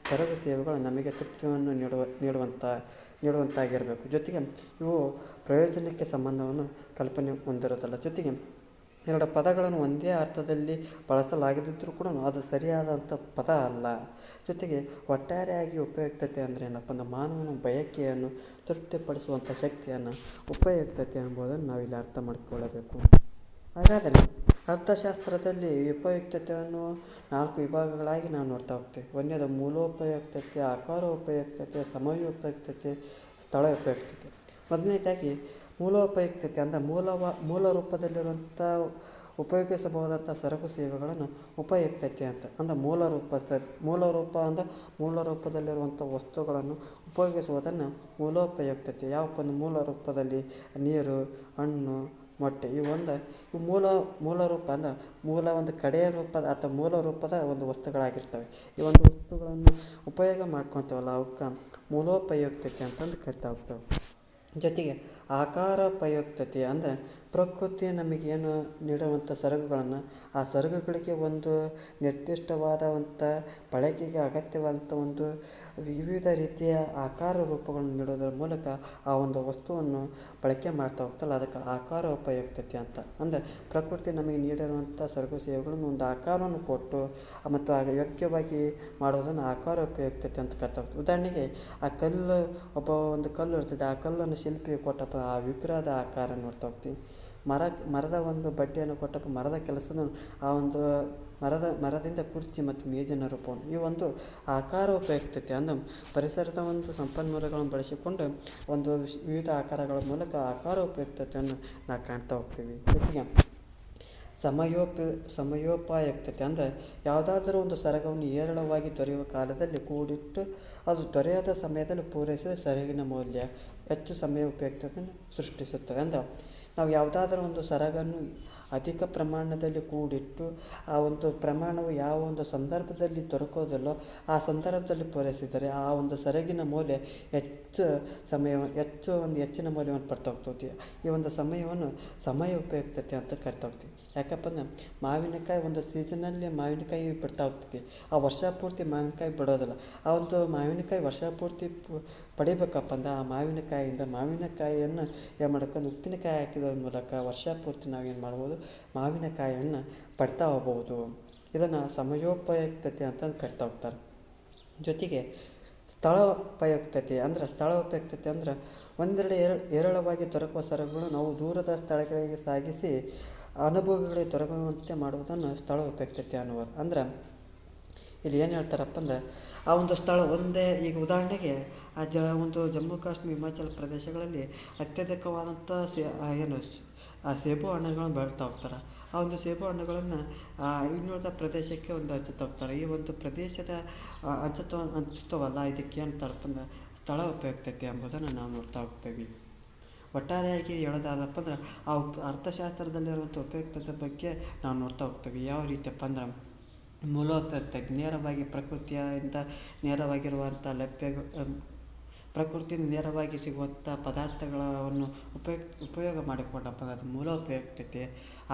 Speaker 1: ಸರಕು ಸೇವೆಗಳು ನಮಗೆ ತೃಪ್ತಿಯನ್ನು ನೀಡುವಂತಾಗಿರಬೇಕು. ಜೊತೆಗೆ ಇವು ಪ್ರಯೋಜನಕ್ಕೆ ಸಂಬಂಧವನ್ನು ಕಲ್ಪನೆ ಹೊಂದಿರೋದಲ್ಲ. ಜೊತೆಗೆ 2 ಪದಗಳನ್ನು ಒಂದೇ ಅರ್ಥದಲ್ಲಿ ಬಳಸಲಾಗದಿದ್ದರೂ ಕೂಡ ಅದು ಸರಿಯಾದಂಥ ಪದ ಅಲ್ಲ. ಜೊತೆಗೆ ಒಟ್ಟಾರೆಯಾಗಿ ಉಪಯುಕ್ತತೆ ಅಂದರೆ ಏನಪ್ಪ ಅಂದ್ರೆ ಮಾನವನ ಬಯಕೆಯನ್ನು ತೃಪ್ತಿಪಡಿಸುವಂಥ ಶಕ್ತಿಯನ್ನು ಉಪಯುಕ್ತತೆ ಎಂಬುದನ್ನು ನಾವಿಲ್ಲಿ ಅರ್ಥ ಮಾಡಿಕೊಳ್ಳಬೇಕು. ಹಾಗಾದರೆ ಅರ್ಥಶಾಸ್ತ್ರದಲ್ಲಿ ಉಪಯುಕ್ತತೆಯನ್ನು 4 ವಿಭಾಗಗಳಾಗಿ ನಾವು ನೋಡ್ತಾ ಹೋಗ್ತೇವೆ. ಒಂದನೇದು ಮೂಲೋಪಯುಕ್ತತೆ, ಆಕಾರೋಪಯುಕ್ತತೆ, ಸಮಯೋಪಯುಕ್ತತೆ, ಸ್ಥಳ ಉಪಯುಕ್ತತೆ. ಮೊದಲನೇದಾಗಿ ಮೂಲೋಪಯುಕ್ತತೆ ಅಂದರೆ ಮೂಲ ರೂಪದಲ್ಲಿರುವಂಥ ಉಪಯೋಗಿಸಬಹುದಂಥ ಸರಕು ಸೇವೆಗಳನ್ನು ಉಪಯುಕ್ತತೆ ಅಂತ. ಅಂದರೆ ಮೂಲ ರೂಪದಲ್ಲಿರುವಂಥ ವಸ್ತುಗಳನ್ನು ಉಪಯೋಗಿಸುವುದನ್ನು ಮೂಲೋಪಯುಕ್ತತೆ. ಯಾವಪ್ಪ ಮೂಲ ರೂಪದಲ್ಲಿ ನೀರು, ಹಣ್ಣು, ಮೊಟ್ಟೆ ಇವು ಮೂಲ ರೂಪ ಅಂದ್ರೆ ಒಂದು ಕಡೆಯ ರೂಪದ ಅಥವಾ ಮೂಲ ರೂಪದ ಒಂದು ವಸ್ತುಗಳಾಗಿರ್ತವೆ. ಈ ಒಂದು ವಸ್ತುಗಳನ್ನು ಉಪಯೋಗ ಮಾಡ್ಕೊತೇವಲ್ಲ ಅವಕ್ಕೆ ಮೂಲೋಪಯುಕ್ತತೆ ಅಂತಂದು ಕರಿತಾ ಹೋಗ್ತವೆ. ಜೊತೆಗೆ ಆಕಾರೋಪಯುಕ್ತತೆ ಅಂದರೆ ಪ್ರಕೃತಿ ನಮಗೇನು ನೀಡುವಂಥ ಸರಕುಗಳನ್ನು ಆ ಸರಕುಗಳಿಗೆ ಒಂದು ನಿರ್ದಿಷ್ಟವಾದಂಥ ಬಳಕೆಗೆ ಅಗತ್ಯವಾದಂಥ ಒಂದು ವಿವಿಧ ರೀತಿಯ ಆಕಾರ ರೂಪಗಳನ್ನು ನೀಡೋದರ ಮೂಲಕ ಆ ಒಂದು ವಸ್ತುವನ್ನು ಬಳಕೆ ಮಾಡ್ತಾ ಹೋಗ್ತಲ್ಲ, ಅದಕ್ಕೆ ಆಕಾರೋಪಯುಕ್ತತೆ ಅಂತ. ಅಂದರೆ ಪ್ರಕೃತಿ ನಮಗೆ ನೀಡಿರುವಂಥ ಸರಕು ಸೇವೆಗಳನ್ನು ಒಂದು ಆಕಾರವನ್ನು ಕೊಟ್ಟು ಮತ್ತು ಯೋಗ್ಯವಾಗಿ ಮಾಡೋದನ್ನು ಆಕಾರೋಪಯುಕ್ತತೆ ಅಂತ ಕರ್ತಾ ಹೋಗ್ತದೆ. ಉದಾಹರಣೆಗೆ ಒಂದು ಕಲ್ಲು ಇರ್ತದೆ, ಆ ಕಲ್ಲನ್ನು ಶಿಲ್ಪಿ ಕೊಟ್ಟಪ್ಪ ಆ ವಿಗ್ರಹದ ಆಕಾರ ನೋಡ್ತಾ ಹೋಗ್ತೀವಿ. ಮರದ ಒಂದು ಬಡ್ಡಿಯನ್ನು ಕೊಟ್ಟಪ್ಪ ಮರದ ಕೆಲಸದ ಆ ಒಂದು ಮರದಿಂದ ಕುರ್ಚಿ ಮತ್ತು ಮೇಜಿನ ರೂಪವನ್ನು ಈ ಒಂದು ಆಕಾರೋಪಯುಕ್ತತೆ ಅಂದರೆ ಪರಿಸರದ ಒಂದು ಸಂಪನ್ಮೂಲಗಳನ್ನು ಬಳಸಿಕೊಂಡು ಒಂದು ವಿವಿಧ ಆಕಾರಗಳ ಮೂಲಕ ಆಕಾರೋಪಯುಕ್ತತೆಯನ್ನು ನಾವು ಕಾಣ್ತಾ ಹೋಗ್ತೀವಿ. ಜೊತೆಗೆ ಸಮಯೋಪಯುಕ್ತತೆ ಅಂದರೆ ಯಾವುದಾದರೂ ಒಂದು ಸರಕವನ್ನು ಹೇರಳವಾಗಿ ದೊರೆಯುವ ಕಾಲದಲ್ಲಿ ಕೂಡಿಟ್ಟು ಅದು ದೊರೆಯದ ಸಮಯದಲ್ಲಿ ಪೂರೈಸಿದ ಸರಗಿನ ಮೌಲ್ಯ ಹೆಚ್ಚು ಸಮಯ ಉಪಯುಕ್ತತೆಯನ್ನು ಸೃಷ್ಟಿಸುತ್ತದೆ. ಅಂದರೆ ನಾವು ಯಾವುದಾದ್ರೂ ಒಂದು ಸರಗನ್ನು ಅಧಿಕ ಪ್ರಮಾಣದಲ್ಲಿ ಕೂಡಿಟ್ಟು ಆ ಒಂದು ಪ್ರಮಾಣವು ಯಾವ ಒಂದು ಸಂದರ್ಭದಲ್ಲಿ ದೊರಕೋದಿಲ್ಲೋ ಆ ಸಂದರ್ಭದಲ್ಲಿ ಪೂರೈಸಿದರೆ ಆ ಒಂದು ಸರಗಿನ ಮೌಲ್ಯ ಹೆಚ್ಚಿನ ಮೌಲ್ಯವನ್ನು ಪಡ್ತಾ ಹೋಗ್ತದೆ. ಈ ಒಂದು ಸಮಯವನ್ನು ಸಮಯ ಉಪಯುಕ್ತತೆ ಅಂತ ಕರಿತಾ ಹೋಗ್ತೀವಿ. ಯಾಕಪ್ಪ ಅಂದ್ರೆ ಮಾವಿನಕಾಯಿ ಒಂದು ಸೀಸನಲ್ಲಿ ಮಾವಿನಕಾಯಿ ಬಿಡ್ತಾ ಹೋಗ್ತದೆ, ಆ ವರ್ಷ ಪೂರ್ತಿ ಮಾವಿನಕಾಯಿ ಬಿಡೋದಿಲ್ಲ. ಆ ಒಂದು ಮಾವಿನಕಾಯಿ ವರ್ಷ ಪೂರ್ತಿ ಪಡಿಬೇಕಪ್ಪ ಅಂದ್ರೆ ಆ ಮಾವಿನಕಾಯಿಯನ್ನು ಏನು ಮಾಡ್ಕೊಂಡು ಉಪ್ಪಿನಕಾಯಿ ಹಾಕಿದ್ರ ಮೂಲಕ ವರ್ಷ ಪೂರ್ತಿ ನಾವೇನು ಮಾಡ್ಬೋದು, ಮಾವಿನಕಾಯಿಯನ್ನು ಪಡ್ತಾ ಹೋಗ್ಬೋದು. ಇದನ್ನು ಸಮಯೋಪಯುಕ್ತತೆ ಅಂತ ಕರಿತಾ ಹೋಗ್ತಾರೆ. ಜೊತೆಗೆ ಸ್ಥಳೋಪಯುಕ್ತತೆ ಅಂದ್ರೆ ಒಂದೆರಡು ಹೇರಳವಾಗಿ ದೊರಕುವ ಸರಕುಗಳು ನಾವು ದೂರದ ಸ್ಥಳಗಳಿಗೆ ಸಾಗಿಸಿ ಅನುಭೋಗಿಗಳಿಗೆ ದೊರಕುವಂತೆ ಮಾಡುವುದನ್ನು ಸ್ಥಳೋಪಯುಕ್ತತೆ ಅನ್ನುವರು. ಅಂದ್ರೆ ಇಲ್ಲಿ ಏನು ಹೇಳ್ತಾರಪ್ಪ ಅಂದ್ರೆ ಆ ಒಂದು ಸ್ಥಳ ಒಂದೇ, ಈಗ ಉದಾಹರಣೆಗೆ ಒಂದು ಜಮ್ಮು ಕಾಶ್ಮೀರ ಹಿಮಾಚಲ ಪ್ರದೇಶಗಳಲ್ಲಿ ಅತ್ಯಧಿಕವಾದಂಥ ಸೇಬು ಹಣ್ಣುಗಳನ್ನು ಬೆಳೀತಾ ಹೋಗ್ತಾರೆ. ಆ ಒಂದು ಸೇಬು ಹಣ್ಣುಗಳನ್ನು ಇನ್ನುಳಿದ ಪ್ರದೇಶಕ್ಕೆ ಹಂಚುತ್ತಾ ಹೋಗ್ತಾರೆ. ಈ ಒಂದು ಪ್ರದೇಶದ ಹಂಚುತ್ತವಲ್ಲ, ಇದಕ್ಕೆ ಏನಂತಾರಪ್ಪ ಅಂದ್ರೆ ಸ್ಥಳ ಉಪಯುಕ್ತತೆ ಎಂಬುದನ್ನು ನಾವು ನೋಡ್ತಾ ಹೋಗ್ತೇವೆ. ಒಟ್ಟಾರೆಯಾಗಿ ಹೇಳೋದಾದಪ್ಪ ಅಂದ್ರೆ ಆ ಅರ್ಥಶಾಸ್ತ್ರದಲ್ಲಿರುವಂಥ ಉಪಯುಕ್ತತೆ ಬಗ್ಗೆ ನಾವು ನೋಡ್ತಾ ಹೋಗ್ತೇವೆ. ಯಾವ ರೀತಿಯಪ್ಪ ಅಂದ್ರೆ ಮೂಲೋಪಯುಕ್ತ, ನೇರವಾಗಿ ಪ್ರಕೃತಿಯಿಂದ ನೇರವಾಗಿರುವಂಥ ಪ್ರಕೃತಿಯಿಂದ ನೇರವಾಗಿ ಸಿಗುವಂಥ ಪದಾರ್ಥಗಳನ್ನು ಉಪಯೋಗ ಮಾಡಿಕೊಂಡಪ್ಪ ಅದು ಮೂಲೋಪಯುಕ್ತತೆ.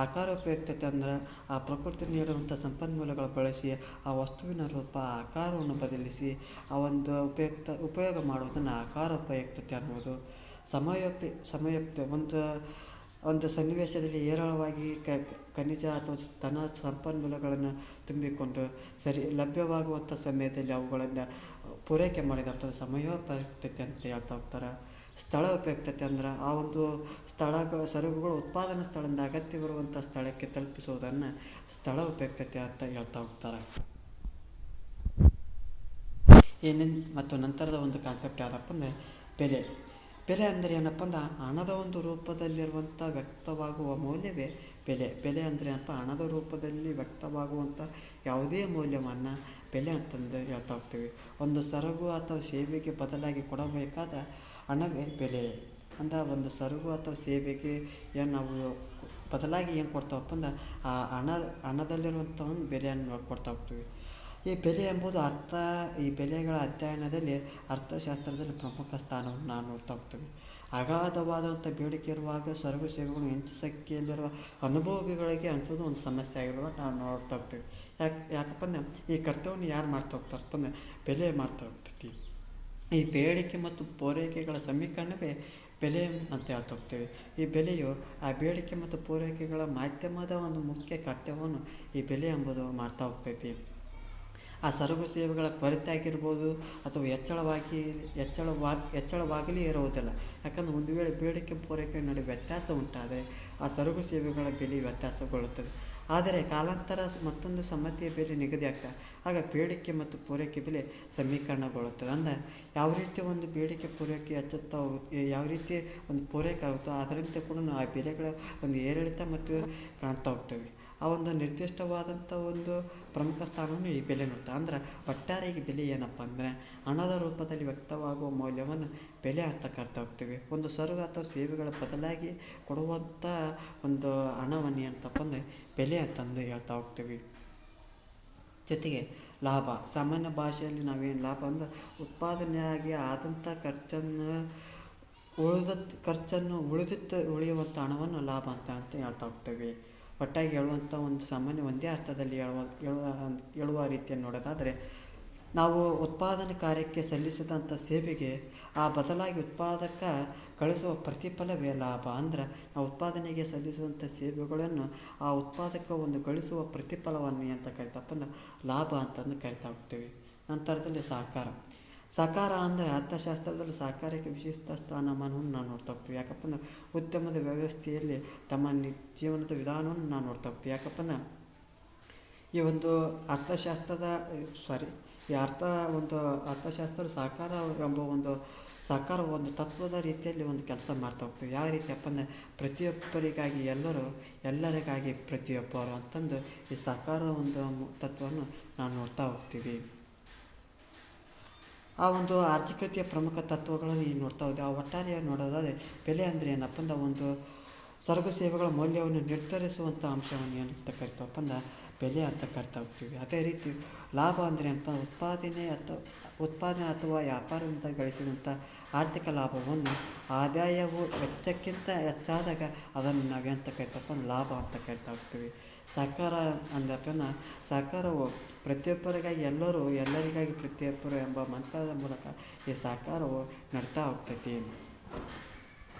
Speaker 1: ಆಕಾರೋಪಯುಕ್ತತೆ ಅಂದ್ರೆ ಆ ಪ್ರಕೃತಿ ನೀಡುವಂಥ ಸಂಪನ್ಮೂಲಗಳು ಬಳಸಿ ಆ ವಸ್ತುವಿನ ರೂಪ ಆಕಾರವನ್ನು ಬದಲಿಸಿ ಆ ಒಂದು ಉಪಯೋಗ ಮಾಡುವುದನ್ನು ಆಕಾರೋಪಯುಕ್ತತೆ ಅನ್ನುವುದು. ಸಮಯೋಕ್ತ ಒಂದು ಸನ್ನಿವೇಶದಲ್ಲಿ ಹೇರಳವಾಗಿ ಖನಿಜ ಅಥವಾ ಧನ ಸಂಪನ್ಮೂಲಗಳನ್ನು ತುಂಬಿಕೊಂಡು ಲಭ್ಯವಾಗುವಂಥ ಸಮಯದಲ್ಲಿ ಅವುಗಳನ್ನು ಪೂರೈಕೆ ಮಾಡಿದಪ್ಪ ಸಮಯೋಪಯುಕ್ತತೆ ಅಂತ ಹೇಳ್ತಾ ಹೋಗ್ತಾರೆ. ಸ್ಥಳ ಉಪಯುಕ್ತತೆ ಅಂದ್ರೆ ಆ ಒಂದು ಸರಕುಗಳು ಉತ್ಪಾದನಾ ಸ್ಥಳದಿಂದ ಅಗತ್ಯವಿರುವಂಥ ಸ್ಥಳಕ್ಕೆ ತಲುಪಿಸುವುದನ್ನು ಸ್ಥಳ ಉಪಯುಕ್ತತೆ ಅಂತ ಹೇಳ್ತಾ ಹೋಗ್ತಾರೆ. ಮತ್ತು ನಂತರದ ಒಂದು ಕಾನ್ಸೆಪ್ಟ್ ಯಾವುದಪ್ಪ ಅಂದರೆ ಬೆಲೆ ಅಂದರೆ ಏನಪ್ಪ ಅಂದ್ರೆ ಹಣದ ಒಂದು ರೂಪದಲ್ಲಿರುವಂಥ ವ್ಯಕ್ತವಾಗುವ ಮೌಲ್ಯವೇ ಬೆಲೆ ಅಂದರೆ ಏನಪ್ಪ, ಹಣದ ರೂಪದಲ್ಲಿ ವ್ಯಕ್ತವಾಗುವಂಥ ಯಾವುದೇ ಮೌಲ್ಯವನ್ನು ಬೆಲೆ ಅಂತಂದು ಹೇಳ್ತಾ ಹೋಗ್ತೀವಿ. ಒಂದು ಸರಕು ಅಥವಾ ಸೇವೆಗೆ ಬದಲಾಗಿ ಕೊಡಬೇಕಾದ ಹಣವೇ ಬೆಲೆ. ಅಂದ್ರೆ ಒಂದು ಸರಕು ಅಥವಾ ಸೇವೆಗೆ ನಾವು ಬದಲಾಗಿ ಏನು ಕೊಡ್ತಾವಪ್ಪ ಅಂದ್ರೆ ಆ ಹಣದಲ್ಲಿರುವಂಥ ಒಂದು ಬೆಲೆಯನ್ನು ಕೊಡ್ತಾ ಹೋಗ್ತೀವಿ. ಈ ಬೆಲೆ ಎಂಬುದು ಈ ಬೆಲೆಗಳ ಅಧ್ಯಯನದಲ್ಲಿ ಅರ್ಥಶಾಸ್ತ್ರದಲ್ಲಿ ಪ್ರಮುಖ ಸ್ಥಾನವನ್ನು ನಾವು ನೋಡ್ತಾ ಹೋಗ್ತೀವಿ. ಅಗಾಧವಾದಂಥ ಬೇಡಿಕೆ ಇರುವಾಗ ಸರಕು ಸೇವೆಗಳು ಹೆಚ್ಚು ಸಂಖ್ಯೆಯಲ್ಲಿರುವ ಅನುಭೋಗಿಗಳಿಗೆ ಹಂಚೋದು ಒಂದು ಸಮಸ್ಯೆ ಆಗಿರುವ ನಾವು ನೋಡ್ತಾ ಹೋಗ್ತೀವಿ. ಯಾಕಪ್ಪ ಅಂದ್ರೆ ಈ ಕರ್ತವ್ಯವನ್ನು ಯಾರು ಮಾಡ್ತಾ ಹೋಗ್ತಾರಪ್ಪ ಅಂದ್ರೆ ಬೆಲೆ ಮಾಡ್ತಾ ಹೋಗ್ತೈತಿ. ಈ ಬೇಡಿಕೆ ಮತ್ತು ಪೂರೈಕೆಗಳ ಸಮೀಕರಣವೇ ಬೆಲೆ ಅಂತ ಹೇಳ್ತಾ ಹೋಗ್ತೇವೆ. ಈ ಬೆಲೆಯು ಆ ಬೇಡಿಕೆ ಮತ್ತು ಪೂರೈಕೆಗಳ ಮಾಧ್ಯಮದ ಒಂದು ಮುಖ್ಯ ಕರ್ತವ್ಯವನ್ನು ಈ ಬೆಲೆ ಎಂಬುದು ಮಾಡ್ತಾ ಹೋಗ್ತೈತಿ. ಆ ಸರಕು ಸೇವೆಗಳ ಕೊರತೆ ಆಗಿರ್ಬೋದು ಅಥವಾ ಹೆಚ್ಚಳವಾಗಲಿ ಇರುವುದಿಲ್ಲ. ಯಾಕಂದರೆ ಒಂದು ವೇಳೆ ಬೇಡಿಕೆ ಪೂರೈಕೆ ನಡುವೆ ವ್ಯತ್ಯಾಸ ಉಂಟಾದರೆ ಆ ಸರಕು ಸೇವೆಗಳ ಬೆಲೆ ವ್ಯತ್ಯಾಸಗೊಳ್ಳುತ್ತದೆ. ಆದರೆ ಕಾಲಾಂತರ ಮತ್ತೊಂದು ಸಮ್ಮತಿಯ ಬೆಲೆ ನಿಗದಿ ಆಗ್ತದೆ. ಆಗ ಬೇಡಿಕೆ ಮತ್ತು ಪೂರೈಕೆ ಬೆಲೆ ಸಮೀಕರಣಗೊಳ್ಳುತ್ತದೆ. ಅಂದರೆ ಯಾವ ರೀತಿ ಒಂದು ಬೇಡಿಕೆ ಪೂರೈಕೆ ಹೆಚ್ಚುತ್ತಾ ಯಾವ ರೀತಿ ಒಂದು ಪೂರೈಕೆ ಆಗುತ್ತೋ ಅದರಂತೆ ಕೂಡ ಆ ಬೆಲೆಗಳ ಒಂದು ಏರಿಳಿತ ಮತ್ತು ಕಾಣ್ತಾ ಹೋಗ್ತೇವೆ. ಆ ಒಂದು ನಿರ್ದಿಷ್ಟವಾದಂಥ ಒಂದು ಪ್ರಮುಖ ಸ್ಥಾನವನ್ನು ಈ ಬೆಲೆ ನೋಡ್ತಾ. ಅಂದ್ರೆ ಒಟ್ಟಾರೆಯಾಗಿ ಬೆಲೆ ಏನಪ್ಪ ಅಂದರೆ ಹಣದ ರೂಪದಲ್ಲಿ ವ್ಯಕ್ತವಾಗುವ ಮೌಲ್ಯವನ್ನು ಬೆಲೆ ಅಂತ ಕರ್ತಾ ಹೋಗ್ತೀವಿ. ಒಂದು ಸರಕು ಅಥವಾ ಸೇವೆಗಳ ಬದಲಾಗಿ ಕೊಡುವಂಥ ಒಂದು ಹಣವನ್ನು ಏನಂತಪ್ಪ ಅಂದರೆ ಬೆಲೆ ಅಂತಂದು ಹೇಳ್ತಾ ಹೋಗ್ತೀವಿ. ಜೊತೆಗೆ ಲಾಭ, ಸಾಮಾನ್ಯ ಭಾಷೆಯಲ್ಲಿ ನಾವೇನು ಲಾಭ ಅಂದರೆ ಉತ್ಪಾದನೆಯಾಗಿ ಆದಂಥ ಉಳಿಯುವಂಥ ಹಣವನ್ನು ಲಾಭ ಅಂತ ಹೇಳ್ತಾ ಹೋಗ್ತೇವೆ. ಒಟ್ಟಾಗಿ ಹೇಳುವಂಥ ಒಂದು ಸಾಮಾನ್ಯ ಒಂದೇ ಅರ್ಥದಲ್ಲಿ ಹೇಳುವ ರೀತಿಯನ್ನು ನೋಡೋದಾದರೆ ನಾವು ಉತ್ಪಾದನೆ ಕಾರ್ಯಕ್ಕೆ ಸಲ್ಲಿಸಿದಂಥ ಸೇವೆಗೆ ಆ ಬದಲಾಗಿ ಉತ್ಪಾದಕ ಗಳಿಸುವ ಪ್ರತಿಫಲವೇ ಲಾಭ. ಅಂದ್ರೆ ನಾವು ಉತ್ಪಾದನೆಗೆ ಸಲ್ಲಿಸಿದಂಥ ಸೇವೆಗಳನ್ನು ಆ ಉತ್ಪಾದಕ ಒಂದು ಗಳಿಸುವ ಪ್ರತಿಫಲವನ್ನು ಅಂತ ಕರಿತಪ್ಪ ಅಂದ್ರೆ ಲಾಭ ಅಂತಂದು ಕರಿತಾ ಹೋಗ್ತೀವಿ. ನಂತರದಲ್ಲಿ ಸಹಕಾರ ಅಂದರೆ ಅರ್ಥಶಾಸ್ತ್ರದಲ್ಲಿ ಸಹಕಾರಕ್ಕೆ ವಿಶಿಷ್ಟ ಸ್ಥಾನಮಾನವನ್ನು ನಾವು ನೋಡ್ತಾ ಹೋಗ್ತೀವಿ. ಯಾಕಪ್ಪ ಅಂದ್ರೆ ಉದ್ಯಮದ ವ್ಯವಸ್ಥೆಯಲ್ಲಿ ತಮ್ಮ ಜೀವನದ ವಿಧಾನವನ್ನು ನಾವು ನೋಡ್ತಾ ಹೋಗ್ತೀವಿ. ಯಾಕಪ್ಪ ಅಂದ್ರೆ ಈ ಒಂದು ಅರ್ಥಶಾಸ್ತ್ರ ಸಹಕಾರ ಎಂಬ ಒಂದು ತತ್ವದ ರೀತಿಯಲ್ಲಿ ಒಂದು ಕೆಲಸ ಮಾಡ್ತಾ ಹೋಗ್ತೀವಿ. ಯಾವ ರೀತಿಯಪ್ಪ ಅಂದರೆ ಪ್ರತಿಯೊಬ್ಬರಿಗಾಗಿ ಎಲ್ಲರಿಗಾಗಿ ಪ್ರತಿಯೊಬ್ಬರು ಅಂತಂದು ಈ ಸಹಕಾರ ಒಂದು ತತ್ವವನ್ನು ನಾವು ನೋಡ್ತಾ ಹೋಗ್ತೀವಿ. ಆ ಒಂದು ಆರ್ಥಿಕತೆಯ ಪ್ರಮುಖ ತತ್ವಗಳನ್ನು ನೋಡ್ತಾ ಹೋದ್ವಿ. ಆ ಒಟ್ಟಾರೆಯಾಗಿ ನೋಡೋದಾದರೆ ಬೆಲೆ ಅಂದರೆ ಏನಪ್ಪ ಅಂದ್ರೆ ಒಂದು ಸರಕು ಸೇವೆಗಳ ಮೌಲ್ಯವನ್ನು ನಿರ್ಧರಿಸುವಂಥ ಅಂಶವನ್ನು ಏನಂತ ಕರಿತಾವಪ್ಪ ಅಂದ್ರೆ ಬೆಲೆ ಅಂತ ಕರಿತಾ ಹೋಗ್ತೀವಿ. ಅದೇ ರೀತಿ ಲಾಭ ಅಂದರೆ ಏನಪ್ಪ, ಉತ್ಪಾದನೆ ಅಥವಾ ವ್ಯಾಪಾರದಿಂದ ಗಳಿಸಿದಂಥ ಆರ್ಥಿಕ ಲಾಭವನ್ನು ಆದಾಯವು ವೆಚ್ಚಕ್ಕಿಂತ ಹೆಚ್ಚಾದಾಗ ಅದನ್ನು ನಾವೇಂತ ಕರಿತಪ್ಪ ಅಂದ್ರೆ ಲಾಭ ಅಂತ ಕರಿತಾ ಹೋಗ್ತೀವಿ. ಸಹಕಾರ ಅಂದಪ್ಪನ ಸಹಕಾರವು ಪ್ರತಿಯೊಬ್ಬರಿಗಾಗಿ ಎಲ್ಲರಿಗಾಗಿ ಪ್ರತಿಯೊಬ್ಬರು ಎಂಬ ಮಂತ್ರದ ಮೂಲಕ ಈ ಸಹಕಾರವು ನಡ್ತಾ ಹೋಗ್ತೈತಿ.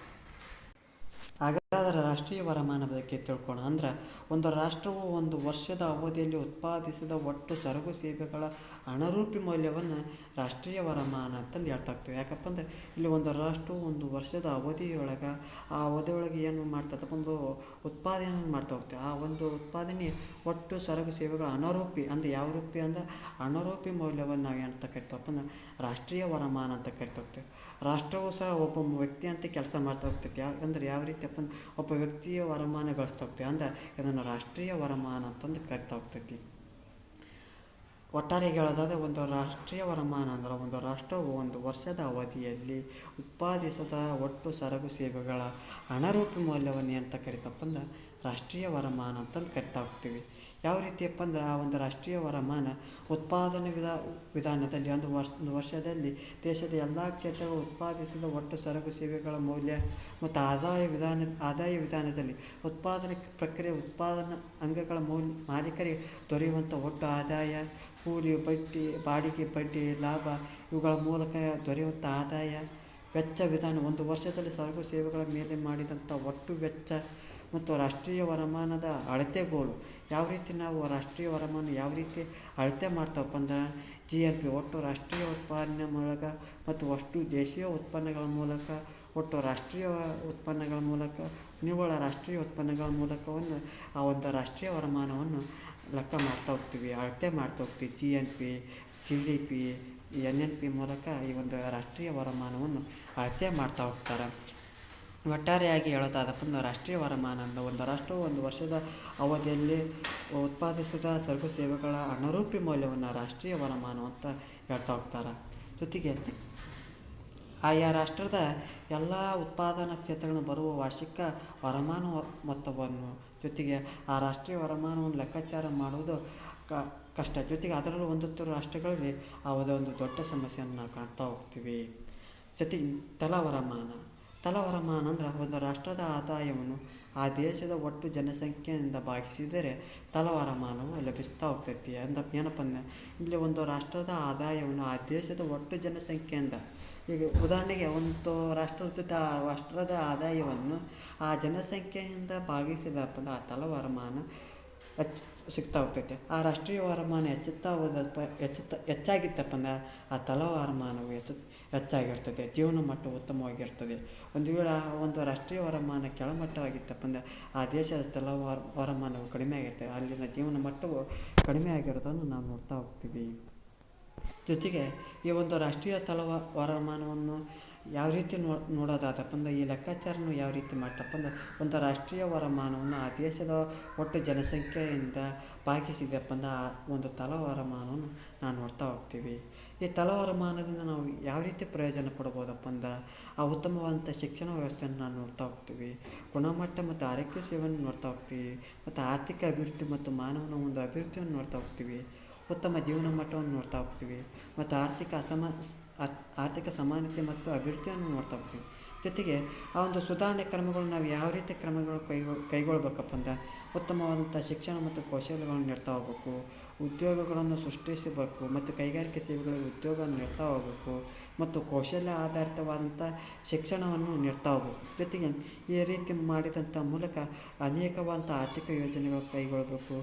Speaker 1: ಆಗ ಅದರ ರಾಷ್ಟ್ರೀಯ ವರಮಾನ ಬಗ್ಗೆ ತಿಳ್ಕೊಳ್ಳೋಣ. ಅಂದ್ರೆ ಒಂದು ರಾಷ್ಟ್ರವು ಒಂದು ವರ್ಷದ ಅವಧಿಯಲ್ಲಿ ಉತ್ಪಾದಿಸಿದ ಒಟ್ಟು ಸರಕು ಸೇವೆಗಳ ಅಣರೂಪಿ ಮೌಲ್ಯವನ್ನು ರಾಷ್ಟ್ರೀಯ ವರಮಾನ ಅಂತಂದು ಹೇಳ್ತಾ ಹೋಗ್ತೀವಿ. ಯಾಕಪ್ಪ ಅಂದರೆ ಇಲ್ಲಿ ಒಂದು ರಾಷ್ಟ್ರವು ಒಂದು ವರ್ಷದ ಅವಧಿಯೊಳಗೆ ಆ ಅವಧಿಯೊಳಗೆ ಏನು ಮಾಡ್ತದಪ್ಪ, ಒಂದು ಉತ್ಪಾದನೆಯನ್ನು ಮಾಡ್ತಾ ಹೋಗ್ತೀವಿ. ಆ ಒಂದು ಉತ್ಪಾದನೆ ಒಟ್ಟು ಸರಕು ಸೇವೆಗಳ ಅಣರೂಪಿ ಅಂದರೆ ಯಾವ ರೂಪಿ ಅಂದರೆ ಅಣರೂಪಿ ಮೌಲ್ಯವನ್ನು ನಾವು ಏನಂತ ಕರಿತೀವಪ್ಪ ಅಂದ್ರೆ ರಾಷ್ಟ್ರೀಯ ವರಮಾನ ಅಂತ ಕರಿತಾ ಹೋಗ್ತೀವಿ. ರಾಷ್ಟ್ರವು ಸಹ ಒಬ್ಬ ವ್ಯಕ್ತಿ ಅಂತ ಕೆಲಸ ಮಾಡ್ತಾ ಹೋಗ್ತೈತಿ. ಅಂದರೆ ಯಾವ ರೀತಿಯಪ್ಪ ಅಂದ್ರೆ ಒಬ್ಬ ವ್ಯಕ್ತಿಯ ವರಮಾನ ಗಳಿಸ್ತಾ ಹೋಗ್ತೀವಿ. ಅಂದರೆ ಇದನ್ನು ರಾಷ್ಟ್ರೀಯ ವರಮಾನ ಅಂತಂದು ಕರಿತಾ ಹೋಗ್ತೈತಿ. ಒಟ್ಟಾರೆ ಹೇಳೋದಾದರೆ ಒಂದು ರಾಷ್ಟ್ರೀಯ ವರಮಾನ ಅಂದ್ರೆ ಒಂದು ರಾಷ್ಟ್ರವು ಒಂದು ವರ್ಷದ ಅವಧಿಯಲ್ಲಿ ಉತ್ಪಾದಿಸಿದ ಒಟ್ಟು ಸರಕು ಸೇವೆಗಳ ಅಣರೂಪಿ ಮೌಲ್ಯವನ್ನು ಏನಂತ ಕರಿತಪ್ಪ ಅಂದ್ರೆ ರಾಷ್ಟ್ರೀಯ ವರಮಾನ ಅಂತಂದು ಕರಿತಾ ಹೋಗ್ತೀವಿ. ಯಾವ ರೀತಿಯಪ್ಪ ಅಂದ್ರೆ ಆ ಒಂದು ರಾಷ್ಟ್ರೀಯ ವರಮಾನ ಉತ್ಪಾದನೆ ವಿಧಾನದಲ್ಲಿ ಒಂದು ವರ್ಷದಲ್ಲಿ ದೇಶದ ಎಲ್ಲ ಕ್ಷೇತ್ರಗಳು ಉತ್ಪಾದಿಸಿದ ಒಟ್ಟು ಸರಕು ಸೇವೆಗಳ ಮೌಲ್ಯ ಮತ್ತು ಆದಾಯ ವಿಧಾನದಲ್ಲಿ ಉತ್ಪಾದನೆ ಪ್ರಕ್ರಿಯೆ ಉತ್ಪಾದನಾ ಅಂಗಗಳ ಮಾಲೀಕರಿಗೆ ದೊರೆಯುವಂಥ ಒಟ್ಟು ಆದಾಯ, ಕೂಲಿ, ಬಾಡಿಗೆ, ಬಡ್ಡಿ, ಲಾಭ ಇವುಗಳ ಮೂಲಕ ದೊರೆಯುವಂಥ ಆದಾಯ, ವೆಚ್ಚ ವಿಧಾನ, ಒಂದು ವರ್ಷದಲ್ಲಿ ಸರಕು ಸೇವೆಗಳ ಮೇಲೆ ಮಾಡಿದಂಥ ಒಟ್ಟು ವೆಚ್ಚ ಮತ್ತು ರಾಷ್ಟ್ರೀಯ ವರಮಾನದ ಅಳತೆಗೋಲು. ಯಾವ ರೀತಿ ನಾವು ರಾಷ್ಟ್ರೀಯ ವರಮಾನ ಯಾವ ರೀತಿ ಅಳತೆ ಮಾಡ್ತಾವಪ್ಪ ಅಂದ್ರೆ GNP ಒಟ್ಟು ರಾಷ್ಟ್ರೀಯ ಉತ್ಪಾದನೆ ಮೂಲಕ ಮತ್ತು ಅಷ್ಟು ದೇಶೀಯ ಉತ್ಪನ್ನಗಳ ಮೂಲಕ ಒಟ್ಟು ರಾಷ್ಟ್ರೀಯ ಉತ್ಪನ್ನಗಳ ಮೂಲಕ ನಿವ್ವಳ ರಾಷ್ಟ್ರೀಯ ಉತ್ಪನ್ನಗಳ ಮೂಲಕವನ್ನು ಆ ಒಂದು ರಾಷ್ಟ್ರೀಯ ವರಮಾನವನ್ನು ಲೆಕ್ಕ ಮಾಡ್ತಾ ಹೋಗ್ತೀವಿ, ಅಳತೆ ಮಾಡ್ತಾ ಹೋಗ್ತೀವಿ. GNP, GDP, NNP ಮೂಲಕ ಈ ಒಂದು ರಾಷ್ಟ್ರೀಯ ವರಮಾನವನ್ನು ಅಳತೆ ಮಾಡ್ತಾ ಹೋಗ್ತಾರೆ. ಒಟ್ಟಾರೆಯಾಗಿ ಹೇಳೋದಾದಪ್ಪ ಅಂದ್ರೆ ರಾಷ್ಟ್ರೀಯ ವರಮಾನ ಅಂದರೆ ಒಂದು ರಾಷ್ಟ್ರವು ಒಂದು ವರ್ಷದ ಅವಧಿಯಲ್ಲಿ ಉತ್ಪಾದಿಸಿದ ಸರಕು ಸೇವೆಗಳ ಅಣರೂಪಿ ಮೌಲ್ಯವನ್ನು ರಾಷ್ಟ್ರೀಯ ವರಮಾನ ಅಂತ ಹೇಳ್ತಾ ಹೋಗ್ತಾರೆ. ಜೊತೆಗೆ ಆಯಾ ರಾಷ್ಟ್ರದ ಎಲ್ಲ ಉತ್ಪಾದನಾ ಕ್ಷೇತ್ರಗಳನ್ನು ಬರುವ ವಾರ್ಷಿಕ ವರಮಾನ ಮೊತ್ತವನ್ನು ಜೊತೆಗೆ ಆ ರಾಷ್ಟ್ರೀಯ ವರಮಾನವನ್ನು ಲೆಕ್ಕಾಚಾರ ಮಾಡುವುದು ಕಷ್ಟ. ಜೊತೆಗೆ ಅದರಲ್ಲೂ ಒಂದೊಂದು ರಾಷ್ಟ್ರಗಳಲ್ಲಿ ಯಾವುದೋ ಒಂದು ದೊಡ್ಡ ಸಮಸ್ಯೆಯನ್ನು ನಾವು ಕಾಣ್ತಾ ಹೋಗ್ತೀವಿ. ಜೊತೆಗೆ ತಲವರಮಾನ ಅಂದ್ರೆ ಒಂದು ರಾಷ್ಟ್ರದ ಆದಾಯವನ್ನು ಆ ದೇಶದ ಒಟ್ಟು ಜನಸಂಖ್ಯೆಯಿಂದ ಭಾಗಿಸಿದರೆ ತಲವರಮಾನವು ಲಭಿಸ್ತಾ ಹೋಗ್ತೈತಿ. ಏನಪ್ಪ ಅಂದ್ರೆ ಇಲ್ಲಿ ಒಂದು ರಾಷ್ಟ್ರದ ಆದಾಯವನ್ನು ಆ ದೇಶದ ಒಟ್ಟು ಜನಸಂಖ್ಯೆಯಿಂದ, ಈಗ ಉದಾಹರಣೆಗೆ ಒಂದು ರಾಷ್ಟ್ರದ ಆದಾಯವನ್ನು ಆ ಜನಸಂಖ್ಯೆಯಿಂದ ಭಾಗಿಸಿದಪ್ಪ ಅಂದ್ರೆ ಆ ತಲವರಮಾನ ಸಿಗ್ತಾ ಹೋಗ್ತೈತೆ. ಆ ರಾಷ್ಟ್ರೀಯ ವರಮಾನ ಹೆಚ್ಚಾಗಿತ್ತಪ್ಪ ಅಂದ್ರೆ ಆ ತಲವರಮಾನವು ಹೆಚ್ಚಾಗಿರ್ತದೆ, ಜೀವನ ಮಟ್ಟ ಉತ್ತಮವಾಗಿರ್ತದೆ. ಒಂದು ವೇಳೆ ಒಂದು ರಾಷ್ಟ್ರೀಯ ವರಮಾನ ಕೆಳಮಟ್ಟವಾಗಿತ್ತಪ್ಪ ಅಂದ್ರೆ ಆ ದೇಶದ ವರಮಾನವು ಕಡಿಮೆ ಆಗಿರ್ತದೆ, ಅಲ್ಲಿನ ಜೀವನ ಮಟ್ಟವು ಕಡಿಮೆ ಆಗಿರೋದನ್ನು ನಾವು ನೋಡ್ತಾ ಹೋಗ್ತೀವಿ. ಜೊತೆಗೆ ಈ ಒಂದು ರಾಷ್ಟ್ರೀಯ ವರಮಾನವನ್ನು ಯಾವ ರೀತಿ ನೋಡೋದಾದಪ್ಪ ಅಂದ್ರೆ ಈ ಲೆಕ್ಕಾಚಾರನು ಯಾವ ರೀತಿ ಮಾಡ್ತಪ್ಪ ಅಂದ್ರೆ ಒಂದು ರಾಷ್ಟ್ರೀಯ ವರಮಾನವನ್ನು ಆ ದೇಶದ ಒಟ್ಟು ಜನಸಂಖ್ಯೆಯಿಂದ ಭಾಗಿಸಿದಪ್ಪ ಅಂದ್ರೆ ಆ ಒಂದು ತಲವರಮಾನವನ್ನು ನಾವು ನೋಡ್ತಾ ಹೋಗ್ತೀವಿ. ಈ ತಲವರಮಾನದಿಂದ ನಾವು ಯಾವ ರೀತಿ ಪ್ರಯೋಜನ ಪಡ್ಬೋದಪ್ಪ ಅಂದ್ರೆ ಆ ಉತ್ತಮವಾದಂಥ ಶಿಕ್ಷಣ ವ್ಯವಸ್ಥೆಯನ್ನು ನಾವು ನೋಡ್ತಾ ಹೋಗ್ತೀವಿ, ಗುಣಮಟ್ಟ ಮತ್ತು ಆರೋಗ್ಯ ಸೇವೆಯನ್ನು ನೋಡ್ತಾ ಹೋಗ್ತೀವಿ, ಮತ್ತು ಆರ್ಥಿಕ ಅಭಿವೃದ್ಧಿ ಮತ್ತು ಮಾನವನ ಒಂದು ಅಭಿವೃದ್ಧಿಯನ್ನು ನೋಡ್ತಾ ಹೋಗ್ತೀವಿ, ಉತ್ತಮ ಜೀವನ ಮಟ್ಟವನ್ನು ನೋಡ್ತಾ ಹೋಗ್ತೀವಿ, ಮತ್ತು ಆರ್ಥಿಕ ಸಮಾನತೆ ಮತ್ತು ಅಭಿವೃದ್ಧಿಯನ್ನು ನೋಡ್ತಾ ಹೋಗ್ತೀವಿ. ಜೊತೆಗೆ ಆ ಒಂದು ಸುಧಾರಣೆ ಕ್ರಮಗಳು ನಾವು ಯಾವ ರೀತಿ ಕ್ರಮಗಳು ಕೈಗೊಳ್ಬೇಕಪ್ಪ ಅಂದ್ರೆ ಉತ್ತಮವಾದಂಥ ಶಿಕ್ಷಣ ಮತ್ತು ಕೌಶಲ್ಯಗಳನ್ನು ನೀಡ್ತಾ ಹೋಗ್ಬೇಕು, ಉದ್ಯೋಗಗಳನ್ನು ಸೃಷ್ಟಿಸಬೇಕು ಮತ್ತು ಕೈಗಾರಿಕೆ ಸೇವೆಗಳಿಗೆ ಉದ್ಯೋಗವನ್ನು ನೀಡ್ತಾ ಹೋಗಬೇಕು ಮತ್ತು ಕೌಶಲ್ಯ ಆಧಾರಿತವಾದಂಥ ಶಿಕ್ಷಣವನ್ನು ನೀಡ್ತಾ ಹೋಗ್ಬೇಕು. ಜೊತೆಗೆ ಈ ರೀತಿ ಮಾಡಿದಂಥ ಮೂಲಕ ಅನೇಕವಾದಂಥ ಆರ್ಥಿಕ ಯೋಜನೆಗಳು ಕೈಗೊಳ್ಳಬೇಕು.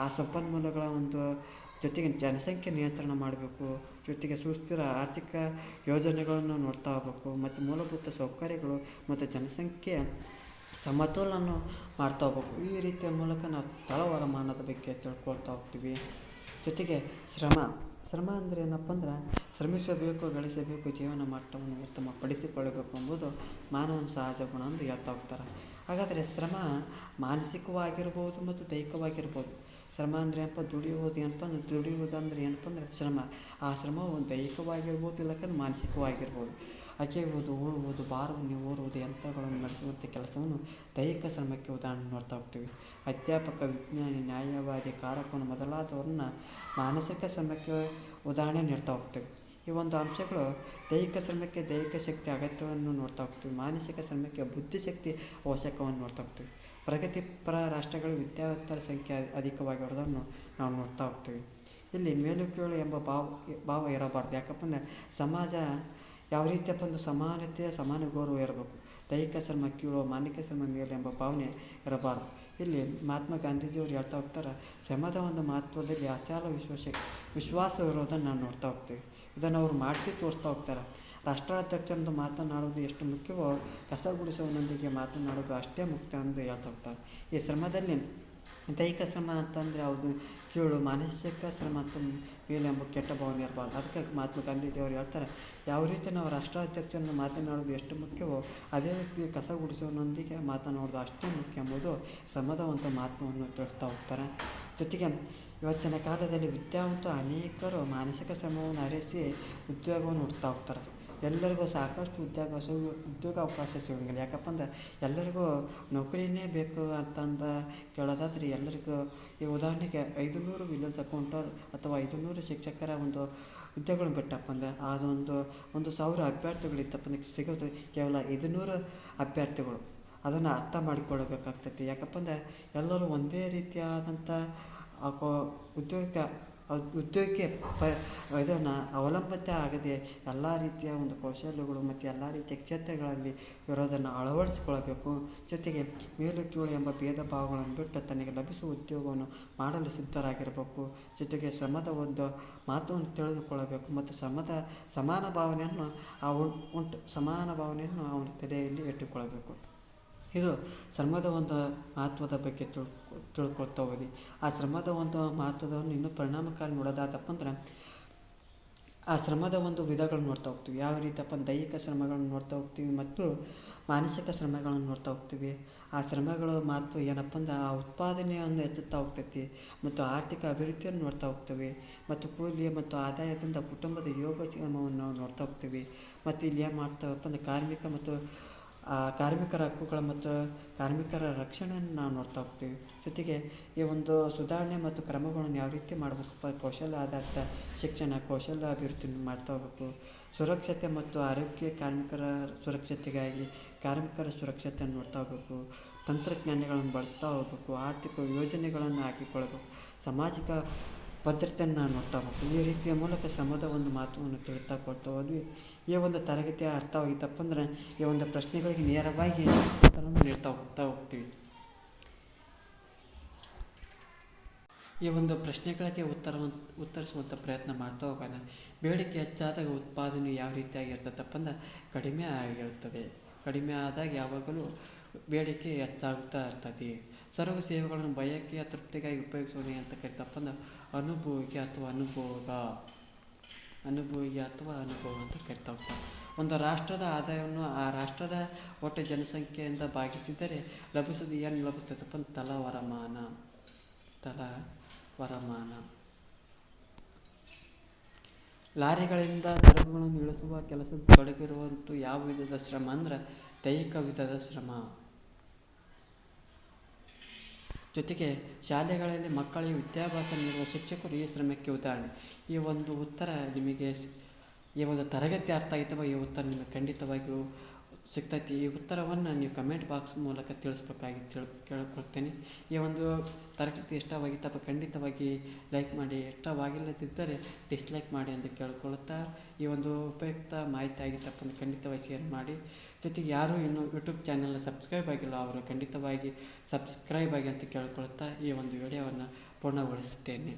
Speaker 1: ಆ ಸಂಪನ್ಮೂಲಗಳ ಒಂದು ಜೊತೆಗೆ ಜನಸಂಖ್ಯೆ ನಿಯಂತ್ರಣ ಮಾಡಬೇಕು, ಜೊತೆಗೆ ಸುಸ್ಥಿರ ಆರ್ಥಿಕ ಯೋಜನೆಗಳನ್ನು ನೋಡ್ತಾ ಹೋಗ್ಬೇಕು ಮತ್ತು ಮೂಲಭೂತ ಸೌಕರ್ಯಗಳು ಮತ್ತು ಜನಸಂಖ್ಯೆ ಸಮತೋಲನ ಮಾಡ್ತಾ ಹೋಗ್ಬೇಕು. ಈ ರೀತಿಯ ಮೂಲಕ ನಾವು ತಳವರಮಾನದ ಬಗ್ಗೆ ತಿಳ್ಕೊಳ್ತಾ ಹೋಗ್ತೀವಿ. ಜೊತೆಗೆ ಶ್ರಮ ಅಂದರೆ ಏನಪ್ಪ ಅಂದ್ರೆ ಶ್ರಮಿಸಬೇಕು, ಗಳಿಸಬೇಕು, ಜೀವನ ಮಟ್ಟವನ್ನು ಉತ್ತಮಪಡಿಸಿಕೊಳ್ಳಬೇಕು ಎಂಬುದು ಮಾನವನ ಸಹಜ ಗುಣ ಎಂದು ಹೇಳ್ತಾ ಹೋಗ್ತಾರೆ. ಹಾಗಾದರೆ ಶ್ರಮ ಮಾನಸಿಕವಾಗಿರ್ಬೋದು ಮತ್ತು ದೈಹಿಕವಾಗಿರ್ಬೋದು. ಶ್ರಮ ಅಂದರೆ ಏನಪ್ಪ, ದುಡಿಯುವುದು ಅಂದರೆ ಏನಪ್ಪ ಅಂದರೆ ಶ್ರಮ. ಆ ಶ್ರಮವು ದೈಹಿಕವಾಗಿರ್ಬೋದು, ಇಲ್ಲಕಂದ್ರೆ ಮಾನಸಿಕವಾಗಿರ್ಬೋದು. ಅಗೆಯುವುದು, ಉಳುವುದು, ಭಾರವನ್ನು ಹೊರುವುದು, ಯಂತ್ರಗಳನ್ನು ನಡೆಸುವಂಥ ಕೆಲಸವನ್ನು ದೈಹಿಕ ಶ್ರಮಕ್ಕೆ ಉದಾಹರಣೆ ನೋಡ್ತಾ ಹೋಗ್ತೀವಿ. ಅಧ್ಯಾಪಕ, ವಿಜ್ಞಾನಿ, ನ್ಯಾಯವಾದಿ, ಕಾರಕನು ಮೊದಲಾದವರನ್ನ ಮಾನಸಿಕ ಶ್ರಮಕ್ಕೆ ಉದಾಹರಣೆ ನೀಡ್ತಾ ಹೋಗ್ತೀವಿ. ಈ ಒಂದು ಅಂಶಗಳು ದೈಹಿಕ ಶ್ರಮಕ್ಕೆ ದೈಹಿಕ ಶಕ್ತಿ ಅಗತ್ಯವನ್ನು ನೋಡ್ತಾ ಹೋಗ್ತೀವಿ, ಮಾನಸಿಕ ಶ್ರಮಕ್ಕೆ ಬುದ್ಧಿಶಕ್ತಿ ಅವಶ್ಯಕವನ್ನು ನೋಡ್ತಾ ಹೋಗ್ತೀವಿ. ಪ್ರಗತಿಪರ ರಾಷ್ಟ್ರಗಳು ವಿದ್ಯಾವಂತರ ಸಂಖ್ಯೆ ಅಧಿಕವಾಗಿರೋದನ್ನು ನಾವು ನೋಡ್ತಾ ಹೋಗ್ತೀವಿ. ಇಲ್ಲಿ ಮೇಲು ಕೀಳು ಎಂಬ ಭಾವ ಇರಬಾರ್ದು. ಯಾಕಪ್ಪ ಅಂದರೆ ಸಮಾಜ ಯಾವ ರೀತಿಯಪ್ಪ ಅಂದ್ರೆ ಸಮಾನತೆ, ಸಮಾನ ಗೌರವ ಇರಬೇಕು. ದೈಹಿಕ ಶ್ರಮ ಕೀಳು, ಮಾನಸಿಕ ಶ್ರಮ ಮೇಲು ಎಂಬ ಭಾವನೆ ಇರಬಾರದು. ಇಲ್ಲಿ ಮಹಾತ್ಮ ಗಾಂಧೀಜಿಯವರು ಹೇಳ್ತಾ ಹೋಗ್ತಾರೆ, ಶ್ರಮದ ಒಂದು ಮಹತ್ವದಲ್ಲಿ ಅಚಲ ವಿಶ್ವಾಸವಿರೋದನ್ನು ನಾವು ನೋಡ್ತಾ ಹೋಗ್ತೀವಿ. ಇದನ್ನು ಅವರು ಮಾಡಿಸಿ ತೋರಿಸ್ತಾ ಹೋಗ್ತಾರೆ. ರಾಷ್ಟ್ರಾಧ್ಯಕ್ಷರಂದು ಮಾತನಾಡುವುದು ಎಷ್ಟು ಮುಖ್ಯವೋ ಕಸ ಗುಡಿಸುವವನೊಂದಿಗೆ ಮಾತನಾಡೋದು ಅಷ್ಟೇ ಮುಖ್ಯ ಎಂದು ಹೇಳ್ತಾ ಹೋಗ್ತಾರೆ. ಈ ಶ್ರಮದಲ್ಲಿ ದೈಹಿಕ ಶ್ರಮ ಅಂತಂದರೆ ಯಾವುದು ಕೀಳು, ಮಾನಸಿಕ ಶ್ರಮ ಅಂತ ಮೇಲೆ ಎಂಬ ಕೆಟ್ಟ ಭಾವನೆ ಇರಬಾರ್ದು. ಅದಕ್ಕೆ ಮಹಾತ್ಮ ಗಾಂಧೀಜಿಯವರು ಹೇಳ್ತಾರೆ, ಯಾವ ರೀತಿ ನಾವು ರಾಷ್ಟ್ರಾಧ್ಯಕ್ಷರನ್ನು ಮಾತನಾಡೋದು ಎಷ್ಟು ಮುಖ್ಯವೋ ಅದೇ ರೀತಿ ಕಸ ಗುಡಿಸುವವನೊಂದಿಗೆ ಮಾತನಾಡೋದು ಅಷ್ಟೇ ಮುಖ್ಯ ಎಂಬುದು ಶ್ರಮದ ಒಂದು ಮಹತ್ವವನ್ನು ತಿಳಿಸ್ತಾ ಹೋಗ್ತಾರೆ. ಜೊತೆಗೆ ಇವತ್ತಿನ ಕಾಲದಲ್ಲಿ ವಿದ್ಯಾವಂತ ಅನೇಕರು ಮಾನಸಿಕ ಶ್ರಮವನ್ನು ಅರಿಸಿ ಉದ್ಯೋಗವನ್ನು ಹುಡ್ತಾ ಹೋಗ್ತಾರೆ. ಎಲ್ಲರಿಗೂ ಸಾಕಷ್ಟು ಉದ್ಯೋಗಾವಕಾಶ ಸಿಗೋಂಗಿಲ್ಲ. ಯಾಕಪ್ಪ ಅಂದ್ರೆ ಎಲ್ಲರಿಗೂ ನೌಕರಿನೇ ಬೇಕು ಅಂತಂದು ಕೇಳೋದಾದ್ರೆ ಎಲ್ಲರಿಗೂ ಈ ಉದಾಹರಣೆಗೆ 500 ವಿಲೇಜ್ ಅಕೌಂಟರ್ ಅಥವಾ 500 ಶಿಕ್ಷಕರ ಒಂದು ಹುದ್ದೆಗಳನ್ನ ಬಿಟ್ಟಪ್ಪ ಅಂದ್ರೆ ಅದೊಂದು 1,000 ಅಭ್ಯರ್ಥಿಗಳಿತ್ತಪ್ಪ ಅಂದ್ರೆ ಸಿಗೋದು ಕೇವಲ 500 ಅಭ್ಯರ್ಥಿಗಳು. ಅದನ್ನು ಅರ್ಥ ಮಾಡಿಕೊಳ್ಳಬೇಕಾಗ್ತೈತಿ. ಯಾಕಪ್ಪ ಅಂದ್ರೆ ಎಲ್ಲರೂ ಒಂದೇ ರೀತಿಯಾದಂಥ ಉದ್ಯೋಗಕ್ಕೆ ಇದನ್ನು ಅವಲಂಬಿತ ಆಗದೆ ಎಲ್ಲ ರೀತಿಯ ಒಂದು ಕೌಶಲ್ಯಗಳು ಮತ್ತು ಎಲ್ಲ ರೀತಿಯ ಕ್ಷೇತ್ರಗಳಲ್ಲಿ ಇರೋದನ್ನು ಅಳವಡಿಸಿಕೊಳ್ಳಬೇಕು. ಜೊತೆಗೆ ಮೇಲು ಕೀಳು ಎಂಬ ಭೇದ ಭಾವಗಳನ್ನು ಬಿಟ್ಟು ತನಗೆ ಲಭಿಸುವ ಉದ್ಯೋಗವನ್ನು ಮಾಡಲು ಸಿದ್ಧರಾಗಿರಬೇಕು. ಜೊತೆಗೆ ಶ್ರಮದ ಒಂದು ಮಹತ್ವವನ್ನು ತಿಳಿದುಕೊಳ್ಳಬೇಕು ಮತ್ತು ಸಮಾನ ಭಾವನೆಯನ್ನು ಅವನ ತಲೆಯಲ್ಲಿ ಇಟ್ಟುಕೊಳ್ಳಬೇಕು. ಇದು ಶ್ರಮದ ಒಂದು ಮಹತ್ವದ ಬಗ್ಗೆ ತಿಳ್ಕೊಳ್ತಾ ಹೋಗಿ ಆ ಶ್ರಮದ ಒಂದು ಮಹತ್ವವನ್ನು ಇನ್ನೂ ಪರಿಣಾಮಕಾರಿ ನೋಡೋದಾದಪ್ಪ ಅಂದ್ರೆ ಆ ಶ್ರಮದ ಒಂದು ವಿಧಗಳನ್ನು ನೋಡ್ತಾ ಹೋಗ್ತೀವಿ. ಯಾವ ರೀತಿಯಪ್ಪ ದೈಹಿಕ ಶ್ರಮಗಳನ್ನು ನೋಡ್ತಾ ಹೋಗ್ತೀವಿ ಮತ್ತು ಮಾನಸಿಕ ಶ್ರಮಗಳನ್ನು ನೋಡ್ತಾ ಹೋಗ್ತೀವಿ. ಆ ಶ್ರಮಗಳ ಮಹತ್ವ ಏನಪ್ಪ ಅಂದ್ರೆ ಆ ಉತ್ಪಾದನೆಯನ್ನು ಹೆಚ್ಚುತ್ತಾ ಹೋಗ್ತೈತಿ ಮತ್ತು ಆರ್ಥಿಕ ಅಭಿವೃದ್ಧಿಯನ್ನು ನೋಡ್ತಾ ಹೋಗ್ತೀವಿ ಮತ್ತು ಕೂಲಿ ಮತ್ತು ಆದಾಯದಿಂದ ಕುಟುಂಬದ ಯೋಗಕ್ಷೇಮವನ್ನು ನಾವು ನೋಡ್ತಾ ಹೋಗ್ತೀವಿ. ಮತ್ತು ಇಲ್ಲಿ ಏನು ಮಾಡ್ತಾವಪ್ಪ ಅಂದ್ರೆ ಕಾರ್ಮಿಕರ ಹಕ್ಕುಗಳು ಮತ್ತು ಕಾರ್ಮಿಕರ ರಕ್ಷಣೆಯನ್ನು ನಾವು ನೋಡ್ತಾ ಹೋಗ್ತೀವಿ. ಜೊತೆಗೆ ಈ ಒಂದು ಸುಧಾರಣೆ ಮತ್ತು ಕ್ರಮಗಳನ್ನು ಯಾವ ರೀತಿ ಮಾಡಬೇಕಪ್ಪ, ಕೌಶಲ್ಯ ಆಧಾರಿತ ಶಿಕ್ಷಣ, ಕೌಶಲ್ಯ ಅಭಿವೃದ್ಧಿ ಮಾಡ್ತಾ ಹೋಗಬೇಕು. ಸುರಕ್ಷತೆ ಮತ್ತು ಆರೋಗ್ಯ, ಕಾರ್ಮಿಕರ ಸುರಕ್ಷತೆಗಾಗಿ ಕಾರ್ಮಿಕರ ಸುರಕ್ಷತೆಯನ್ನು ನೋಡ್ತಾ ಹೋಗಬೇಕು. ತಂತ್ರಜ್ಞಾನಗಳನ್ನು ಬಳಸ್ತಾ ಹೋಗಬೇಕು. ಆರ್ಥಿಕ ಯೋಜನೆಗಳನ್ನು ಹಾಕಿಕೊಳ್ಳಬೇಕು. ಸಾಮಾಜಿಕ ಭದ್ರತೆಯನ್ನು ನಾವು ನೋಡ್ತಾ ಹೋಗಬೇಕು. ಈ ರೀತಿಯ ಮೂಲಕ ಶ್ರಮದ ಒಂದು ಮಹತ್ವವನ್ನು ತಿಳಿತಾ ಕೊಡ್ತಾ ಹೋದ್ವಿ. ಈ ಒಂದು ತರಗತಿಯ ಅರ್ಥವಾಗಿತ್ತಪ್ಪ ಅಂದ್ರೆ ಈ ಒಂದು ಪ್ರಶ್ನೆಗಳಿಗೆ ನೇರವಾಗಿ ಉತ್ತರವನ್ನು ನೀಡ್ತಾ ಹೋಗ್ತೀವಿ. ಈ ಒಂದು ಪ್ರಶ್ನೆಗಳಿಗೆ ಉತ್ತರಿಸುವಂಥ ಪ್ರಯತ್ನ ಮಾಡ್ತಾ ಹೋಗೋಣ. ಬೇಡಿಕೆ ಹೆಚ್ಚಾದಾಗ ಉತ್ಪಾದನೆ ಯಾವ ರೀತಿಯಾಗಿರ್ತದಪ್ಪ ಅಂದ್ರೆ ಕಡಿಮೆ ಆಗಿರುತ್ತದೆ. ಕಡಿಮೆ ಆದಾಗ ಯಾವಾಗಲೂ ಬೇಡಿಕೆ ಹೆಚ್ಚಾಗುತ್ತಾ ಇರ್ತದೆ. ಸರ್ವ ಸೇವೆಗಳನ್ನು ಬಯಕೆಯ ತೃಪ್ತಿಗಾಗಿ ಉಪಯೋಗಿಸೋದು ಅಂತ ಕರಿತಪ್ಪ ಅಂದ್ರೆ ಅನುಭೋಗಿ ಅಥವಾ ಅನುಭೋಗ ಅಂತ ಕರಿತಾ ಹೋಗ್ತಾರೆ. ಒಂದು ರಾಷ್ಟ್ರದ ಆದಾಯವನ್ನು ಆ ರಾಷ್ಟ್ರದ ಒಟ್ಟು ಜನಸಂಖ್ಯೆಯಿಂದ ಭಾಗಿಸಿದರೆ ಲಭಿಸೋದು ಏನು ಲಭಿಸ್ತದಪ್ಪ ಅಂದ್ರೆ ತಲಾ ವರಮಾನ. ಲಾರಿಗಳಿಂದ ಸರಕುಗಳನ್ನು ಇಳಿಸುವ ಕೆಲಸದ ತೊಡಗಿರುವಂಥ ಯಾವ ವಿಧದ ಶ್ರಮ ಅಂದ್ರೆ ದೈಹಿಕ ವಿಧದ ಶ್ರಮ. ಜೊತೆಗೆ ಶಾಲೆಗಳಲ್ಲಿ ಮಕ್ಕಳಿಗೆ ವಿದ್ಯಾಭ್ಯಾಸ ನೀಡುವ ಶಿಕ್ಷಕರು ಈ ಶ್ರಮಕ್ಕೆ ಉದಾಹರಣೆ. ಈ ಒಂದು ಉತ್ತರ ನಿಮಗೆ ಈ ಒಂದು ತರಗತಿ ಅರ್ಥ ಆಯ್ತವ, ಈ ಉತ್ತರ ನಿಮಗೆ ಖಂಡಿತವಾಗಿಯೂ ಸಿಗ್ತೈತಿ. ಈ ಉತ್ತರವನ್ನು ನೀವು ಕಮೆಂಟ್ ಬಾಕ್ಸ್ ಮೂಲಕ ತಿಳಿಸ್ಬೇಕಾಗಿ ಕೇಳ್ಕೊಳ್ತೇನೆ. ಈ ಒಂದು ತರಗತಿ ಇಷ್ಟವಾಗಿತ್ತಪ್ಪ ಖಂಡಿತವಾಗಿ ಲೈಕ್ ಮಾಡಿ, ಇಷ್ಟವಾಗಿಲ್ಲದಿದ್ದರೆ ಡಿಸ್ಲೈಕ್ ಮಾಡಿ ಅಂತ ಕೇಳ್ಕೊಳ್ತಾ, ಈ ಒಂದು ಉಪಯುಕ್ತ ಮಾಹಿತಿ ಆಗಿತ್ತಪ್ಪ ಅಂದರೆ ಖಂಡಿತವಾಗಿ ಶೇರ್ ಮಾಡಿ. ಜೊತೆಗೆ ಯಾರು ಇನ್ನೂ ಯೂಟ್ಯೂಬ್ ಚಾನಲ್ನ ಸಬ್ಸ್ಕ್ರೈಬ್ ಆಗಿಲ್ಲ ಅವರು ಖಂಡಿತವಾಗಿ ಸಬ್ಸ್ಕ್ರೈಬ್ ಆಗಿ ಅಂತ ಕೇಳ್ಕೊಳ್ತಾ ಈ ಒಂದು ವಿಡಿಯೋವನ್ನು ಪೂರ್ಣಗೊಳಿಸುತ್ತೇನೆ.